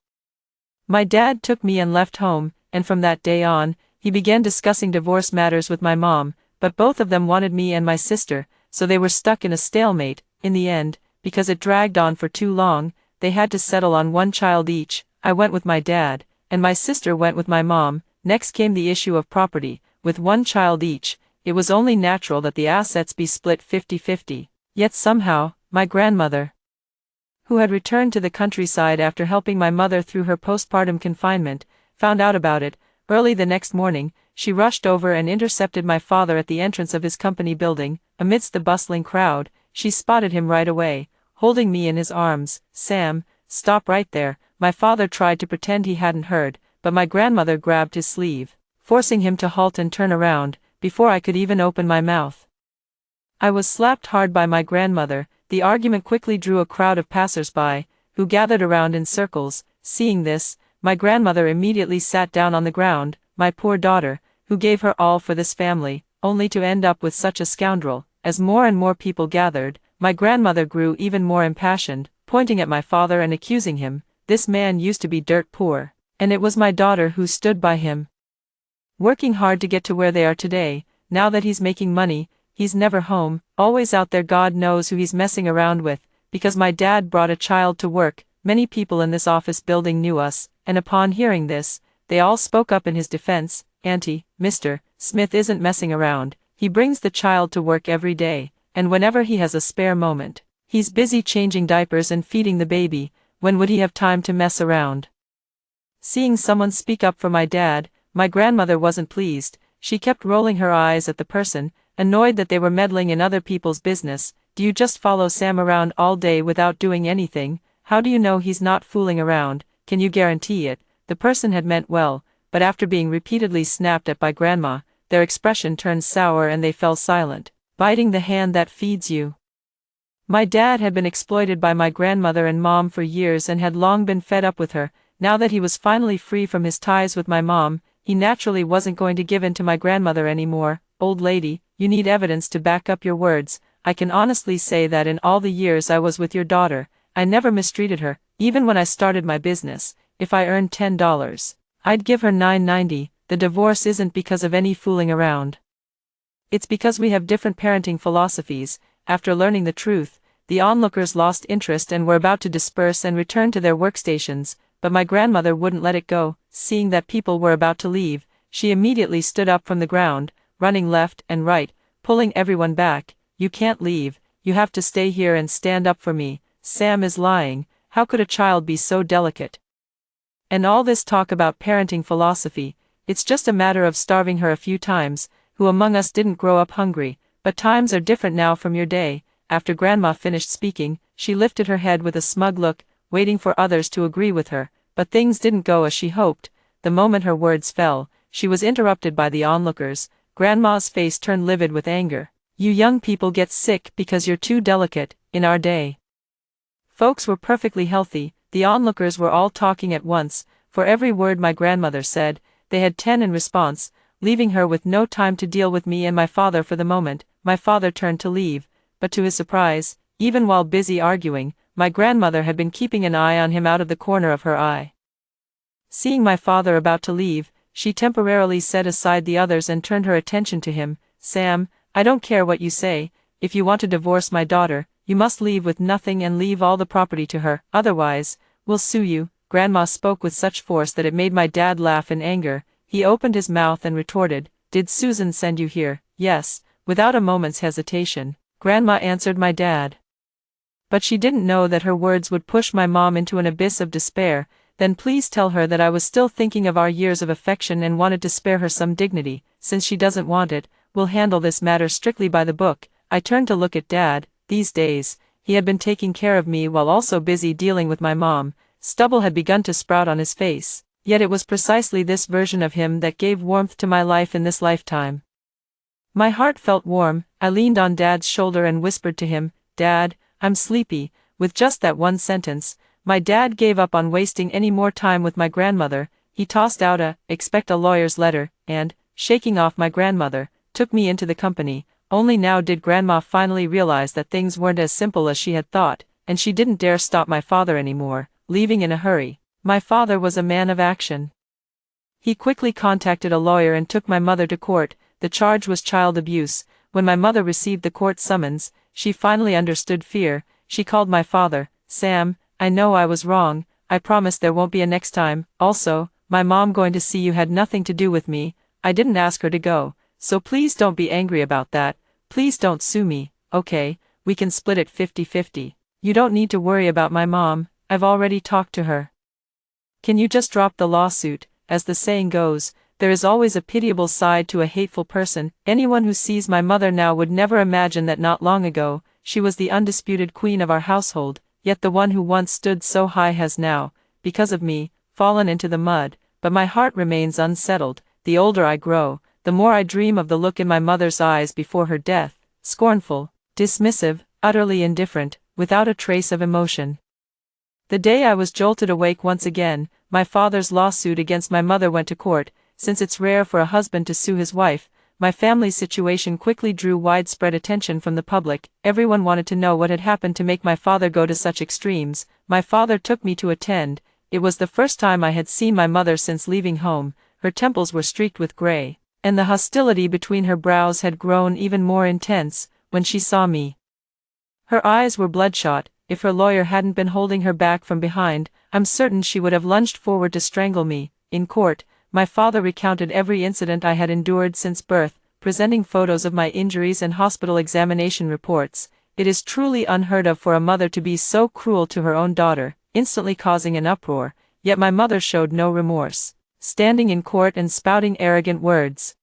My dad took me and left home, and from that day on, he began discussing divorce matters with my mom, but both of them wanted me and my sister, so they were stuck in a stalemate. In the end, because it dragged on for too long, they had to settle on one child each. I went with my dad, and my sister went with my mom. Next came the issue of property. With one child each, it was only natural that the assets be split 50-50. Yet somehow, my grandmother, who had returned to the countryside after helping my mother through her postpartum confinement, found out about it. Early the next morning, she rushed over and intercepted my father at the entrance of his company building. Amidst the bustling crowd, she spotted him right away, holding me in his arms. "Sam, stop right there." My father tried to pretend he hadn't heard, but my grandmother grabbed his sleeve, forcing him to halt and turn around, before I could even open my mouth. I was slapped hard by my grandmother. The argument quickly drew a crowd of passers-by, who gathered around in circles. Seeing this, my grandmother immediately sat down on the ground. My poor daughter, who gave her all for this family, only to end up with such a scoundrel. As more and more people gathered, my grandmother grew even more impassioned, pointing at my father and accusing him. This man used to be dirt poor, and it was my daughter who stood by him, working hard to get to where they are today. Now that he's making money, he's never home, always out there. God knows who he's messing around with. Because my dad brought a child to work, many people in this office building knew us, and upon hearing this, they all spoke up in his defense. "Auntie, Mr. Smith isn't messing around. He brings the child to work every day, and whenever he has a spare moment, he's busy changing diapers and feeding the baby. When would he have time to mess around?" Seeing someone speak up for my dad, my grandmother wasn't pleased. She kept rolling her eyes at the person, annoyed that they were meddling in other people's business. "Do you just follow Sam around all day without doing anything? How do you know he's not fooling around? Can you guarantee it?" The person had meant well, but after being repeatedly snapped at by Grandma, their expression turned sour and they fell silent. Biting the hand that feeds you. My dad had been exploited by my grandmother and mom for years and had long been fed up with her. Now that he was finally free from his ties with my mom, he naturally wasn't going to give in to my grandmother anymore. "Old lady, you need evidence to back up your words. I can honestly say that in all the years I was with your daughter, I never mistreated her. Even when I started my business, if I earned $10, I'd give her $9.90. The divorce isn't because of any fooling around. It's because we have different parenting philosophies." After learning the truth, the onlookers lost interest and were about to disperse and return to their workstations, but my grandmother wouldn't let it go. Seeing that people were about to leave, she immediately stood up from the ground, running left and right, pulling everyone back. "You can't leave, you have to stay here and stand up for me. Sam is lying. How could a child be so delicate? And all this talk about parenting philosophy, it's just a matter of starving her a few times. Who among us didn't grow up hungry? But times are different now from your day." After Grandma finished speaking, she lifted her head with a smug look, waiting for others to agree with her, but things didn't go as she hoped. The moment her words fell, she was interrupted by the onlookers. Grandma's face turned livid with anger. "You young people get sick because you're too delicate. In our day, folks were perfectly healthy." The onlookers were all talking at once. For every word my grandmother said, they had 10 in response, leaving her with no time to deal with me and my father for the moment. My father turned to leave, but to his surprise, even while busy arguing, my grandmother had been keeping an eye on him out of the corner of her eye. Seeing my father about to leave, she temporarily set aside the others and turned her attention to him. "Sam, I don't care what you say. If you want to divorce my daughter, you must leave with nothing and leave all the property to her. Otherwise, we'll sue you." Grandma spoke with such force that it made my dad laugh in anger. He opened his mouth and retorted, "Did Susan send you here?" "Yes." Without a moment's hesitation, Grandma answered my dad. But she didn't know that her words would push my mom into an abyss of despair. "Then please tell her that I was still thinking of our years of affection and wanted to spare her some dignity. Since she doesn't want it, we'll handle this matter strictly by the book." I turned to look at Dad. These days, he had been taking care of me while also busy dealing with my mom. Stubble had begun to sprout on his face, yet it was precisely this version of him that gave warmth to my life in this lifetime. My heart felt warm. I leaned on Dad's shoulder and whispered to him, "Dad, I'm sleepy. with just that one sentence, my dad gave up on wasting any more time with my grandmother. He tossed out expect a lawyer's letter, and, shaking off my grandmother, took me into the company. Only now did Grandma finally realize that things weren't as simple as she had thought, and she didn't dare stop my father anymore, leaving in a hurry. My father was a man of action. He quickly contacted a lawyer and took my mother to court. The charge was child abuse. When my mother received the court summons, she finally understood fear. She called my father. "Sam, I know I was wrong. I promise there won't be a next time. Also, my mom going to see you had nothing to do with me. I didn't ask her to go. So please don't be angry about that. Please don't sue me, okay? We can split it 50-50. You don't need to worry about my mom. I've already talked to her. Can you just drop the lawsuit? As the saying goes, there is always a pitiable side to a hateful person. Anyone who sees my mother now would never imagine that not long ago, she was the undisputed queen of our household, yet the one who once stood so high has now, because of me, fallen into the mud. But my heart remains unsettled. The older I grow, the more I dream of the look in my mother's eyes before her death, scornful, dismissive, utterly indifferent, without a trace of emotion. The day I was jolted awake once again, my father's lawsuit against my mother went to court. Since it's rare for a husband to sue his wife, my family's situation quickly drew widespread attention from the public. Everyone wanted to know what had happened to make my father go to such extremes. My father took me to attend. It was the first time I had seen my mother since leaving home. Her temples were streaked with gray, and the hostility between her brows had grown even more intense when she saw me. Her eyes were bloodshot. If her lawyer hadn't been holding her back from behind, I'm certain she would have lunged forward to strangle me. In court, my father recounted every incident I had endured since birth, presenting photos of my injuries and hospital examination reports. It is truly unheard of for a mother to be so cruel to her own daughter, instantly causing an uproar, yet my mother showed no remorse, standing in court and spouting arrogant words.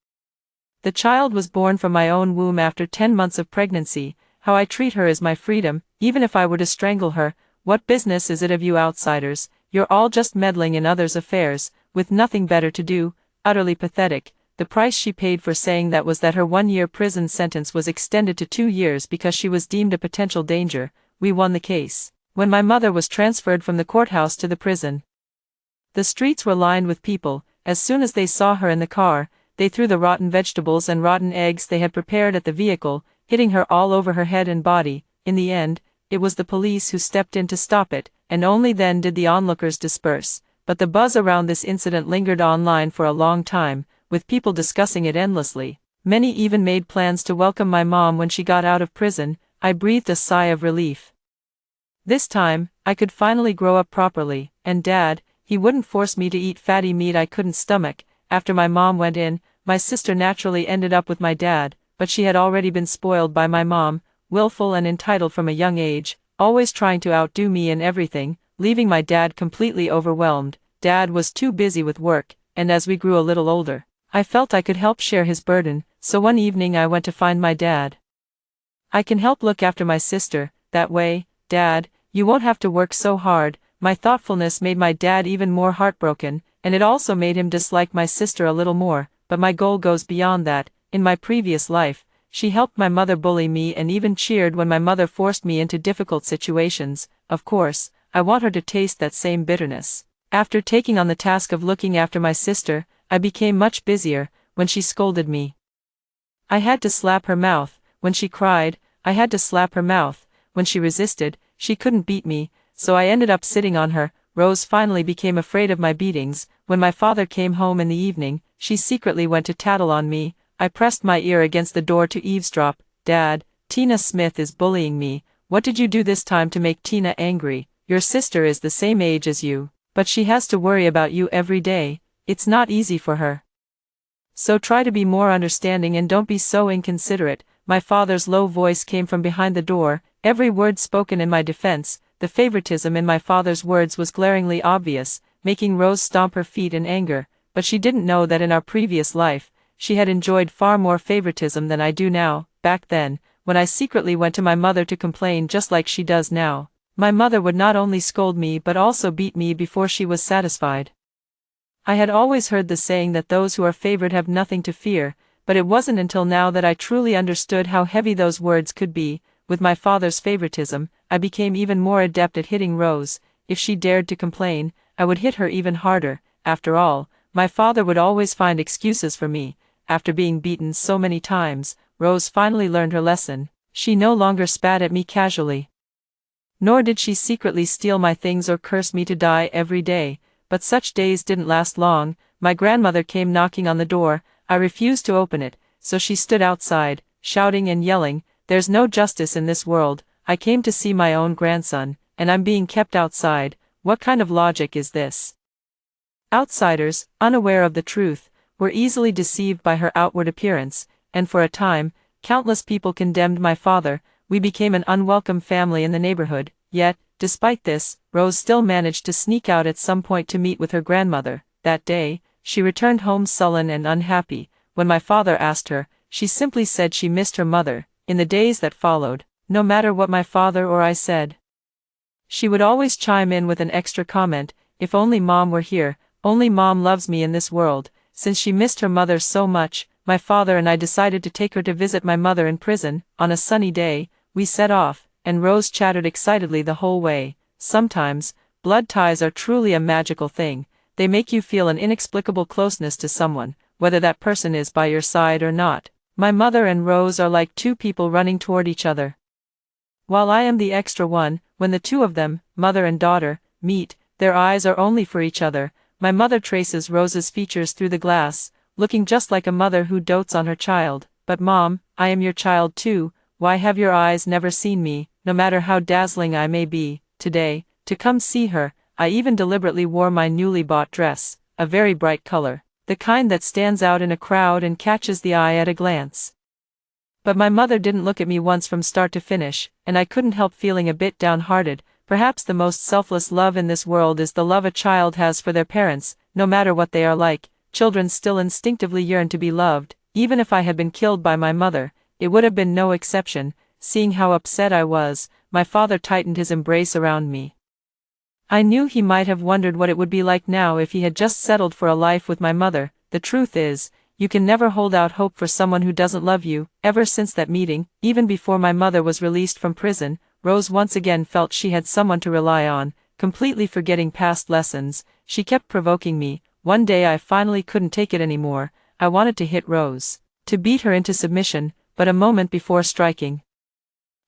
The child was born from my own womb after 10 months of pregnancy. How I treat her is my freedom. Even if I were to strangle her, what business is it of you outsiders? You're all just meddling in others' affairs, with nothing better to do. Utterly pathetic. The price she paid for saying that was that her 1-year prison sentence was extended to 2 years because she was deemed a potential danger. We won the case. When my mother was transferred from the courthouse to the prison, the streets were lined with people. As soon as they saw her in the car, they threw the rotten vegetables and rotten eggs they had prepared at the vehicle, hitting her all over her head and body. In the end, it was the police who stepped in to stop it, and only then did the onlookers disperse. But the buzz around this incident lingered online for a long time, with people discussing it endlessly. Many even made plans to welcome my mom when she got out of prison. I breathed a sigh of relief. This time, I could finally grow up properly, and Dad, he wouldn't force me to eat fatty meat I couldn't stomach. After my mom went in, my sister naturally ended up with my dad, but she had already been spoiled by my mom, willful and entitled from a young age, always trying to outdo me in everything, leaving my dad completely overwhelmed. Dad was too busy with work, and as we grew a little older, I felt I could help share his burden, so one evening I went to find my dad. "I can help look after my sister, that way, Dad, you won't have to work so hard." My thoughtfulness made my dad even more heartbroken, and it also made him dislike my sister a little more, but my goal goes beyond that. In my previous life, she helped my mother bully me and even cheered when my mother forced me into difficult situations. Of course, I want her to taste that same bitterness. After taking on the task of looking after my sister, I became much busier. When she scolded me, I had to slap her mouth. When she cried, I had to slap her mouth. When she resisted, she couldn't beat me, so I ended up sitting on her. Rose finally became afraid of my beatings. When my father came home in the evening, she secretly went to tattle on me. I pressed my ear against the door to eavesdrop. "Dad, Tina Smith is bullying me." "What did you do this time to make Tina angry? Your sister is the same age as you, but she has to worry about you every day. It's not easy for her. So try to be more understanding and don't be so inconsiderate." My father's low voice came from behind the door, every word spoken in my defense. The favoritism in my father's words was glaringly obvious, making Rose stomp her feet in anger, but she didn't know that in our previous life, she had enjoyed far more favoritism than I do now. Back then, when I secretly went to my mother to complain just like she does now, my mother would not only scold me but also beat me before she was satisfied. I had always heard the saying that those who are favored have nothing to fear, but it wasn't until now that I truly understood how heavy those words could be. With my father's favoritism, I became even more adept at hitting Rose. If she dared to complain, I would hit her even harder. After all, my father would always find excuses for me. After being beaten so many times, Rose finally learned her lesson. She no longer spat at me casually. Nor did she secretly steal my things or curse me to die every day. But such days didn't last long. My grandmother came knocking on the door. I refused to open it, so she stood outside, shouting and yelling, "There's no justice in this world. I came to see my own grandson, and I'm being kept outside. What kind of logic is this?" Outsiders, unaware of the truth, were easily deceived by her outward appearance, and for a time, countless people condemned my father. We became an unwelcome family in the neighborhood. Yet, despite this, Rose still managed to sneak out at some point to meet with her grandmother. That day, she returned home sullen and unhappy. When my father asked her, she simply said she missed her mother. In the days that followed, no matter what my father or I said, she would always chime in with an extra comment, "If only Mom were here, only Mom loves me in this world." Since she missed her mother so much, my father and I decided to take her to visit my mother in prison. On a sunny day, we set off, and Rose chattered excitedly the whole way. Sometimes, blood ties are truly a magical thing. They make you feel an inexplicable closeness to someone, whether that person is by your side or not. My mother and Rose are like two people running toward each other. While I am the extra one, when the two of them, mother and daughter, meet, their eyes are only for each other. My mother traces Rose's features through the glass, looking just like a mother who dotes on her child. "But Mom, I am your child too. Why have your eyes never seen me, no matter how dazzling I may be?" Today, to come see her, I even deliberately wore my newly bought dress, a very bright color, the kind that stands out in a crowd and catches the eye at a glance. But my mother didn't look at me once from start to finish, and I couldn't help feeling a bit downhearted. Perhaps the most selfless love in this world is the love a child has for their parents. No matter what they are like, children still instinctively yearn to be loved. Even if I had been killed by my mother, it would have been no exception. Seeing how upset I was, my father tightened his embrace around me. I knew he might have wondered what it would be like now if he had just settled for a life with my mother. The truth is, you can never hold out hope for someone who doesn't love you. Ever since that meeting, even before my mother was released from prison, Rose once again felt she had someone to rely on. Completely forgetting past lessons, she kept provoking me. One day I finally couldn't take it anymore. I wanted to hit Rose, to beat her into submission, but a moment before striking,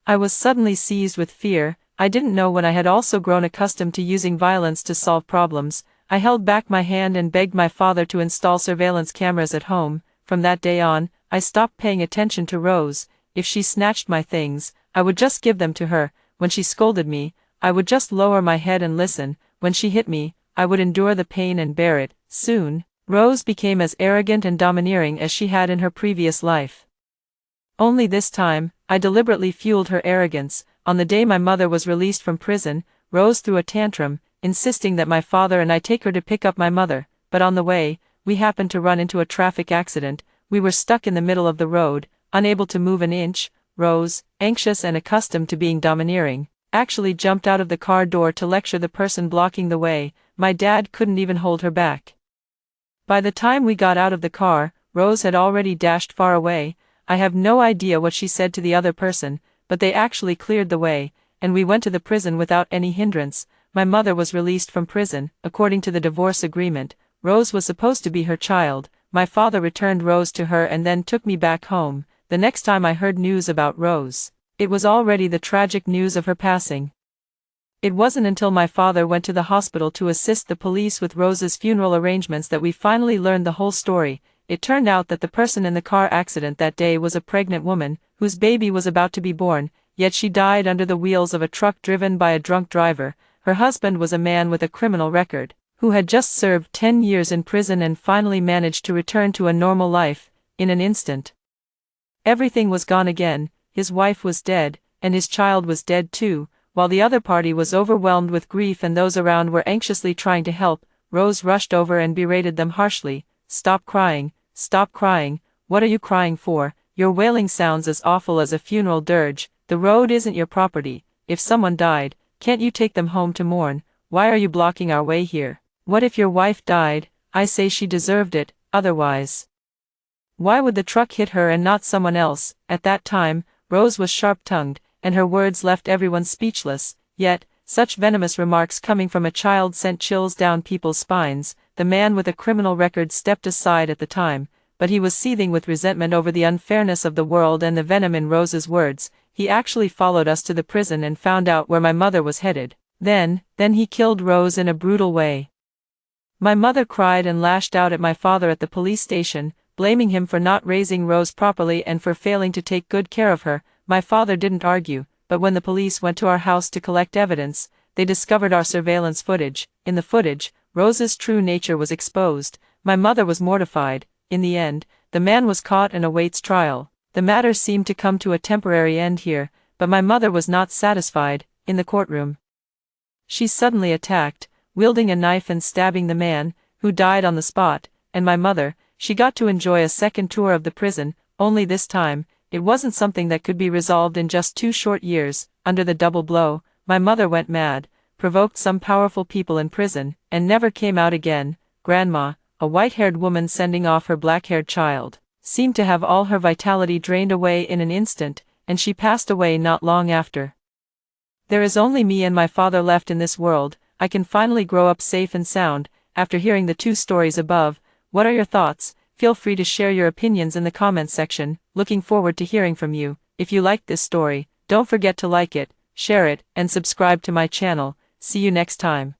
I was suddenly seized with fear. I didn't know when I had also grown accustomed to using violence to solve problems. I held back my hand and begged my father to install surveillance cameras at home. From that day on, I stopped paying attention to Rose. If she snatched my things, I would just give them to her. When she scolded me, I would just lower my head and listen. When she hit me, I would endure the pain and bear it. Soon, Rose became as arrogant and domineering as she had in her previous life. Only this time, I deliberately fueled her arrogance. On the day my mother was released from prison, Rose threw a tantrum, insisting that my father and I take her to pick up my mother. But on the way, we happened to run into a traffic accident. We were stuck in the middle of the road, unable to move an inch. Rose, anxious and accustomed to being domineering, actually jumped out of the car door to lecture the person blocking the way. My dad couldn't even hold her back. By the time we got out of the car, Rose had already dashed far away. I have no idea what she said to the other person, but they actually cleared the way, and we went to the prison without any hindrance. My mother was released from prison. According to the divorce agreement, Rose was supposed to be her child. My father returned Rose to her and then took me back home. The next time I heard news about Rose, it was already the tragic news of her passing. It wasn't until my father went to the hospital to assist the police with Rose's funeral arrangements that we finally learned the whole story. It turned out that the person in the car accident that day was a pregnant woman, whose baby was about to be born, yet she died under the wheels of a truck driven by a drunk driver. Her husband was a man with a criminal record, who had just served 10 years in prison and finally managed to return to a normal life, in an instant. Everything was gone again. His wife was dead, and his child was dead too. While the other party was overwhelmed with grief and those around were anxiously trying to help, Rose rushed over and berated them harshly. "Stop crying, stop crying, what are you crying for? Your wailing sounds as awful as a funeral dirge. The road isn't your property. If someone died, can't you take them home to mourn? Why are you blocking our way here? What if your wife died? I say she deserved it, otherwise. Why would the truck hit her and not someone else?" At that time, Rose was sharp-tongued, and her words left everyone speechless, yet, such venomous remarks coming from a child sent chills down people's spines. The man with a criminal record stepped aside at the time, but he was seething with resentment over the unfairness of the world and the venom in Rose's words. He actually followed us to the prison and found out where my mother was headed. Then he killed Rose in a brutal way. My mother cried and lashed out at my father at the police station, blaming him for not raising Rose properly and for failing to take good care of her. My father didn't argue, but when the police went to our house to collect evidence, they discovered our surveillance footage. In the footage, Rose's true nature was exposed. My mother was mortified. In the end, the man was caught and awaits trial. The matter seemed to come to a temporary end here, but my mother was not satisfied. In the courtroom, she suddenly attacked, wielding a knife and stabbing the man, who died on the spot, and my mother, she got to enjoy a second tour of the prison, only this time, it wasn't something that could be resolved in just 2 short years. Under the double blow, my mother went mad, provoked some powerful people in prison, and never came out again. Grandma, a white-haired woman sending off her black-haired child, seemed to have all her vitality drained away in an instant, and she passed away not long after. There is only me and my father left in this world. I can finally grow up safe and sound. After hearing the 2 stories above, what are your thoughts? Feel free to share your opinions in the comments section. Looking forward to hearing from you. If you liked this story, don't forget to like it, share it, and subscribe to my channel. See you next time.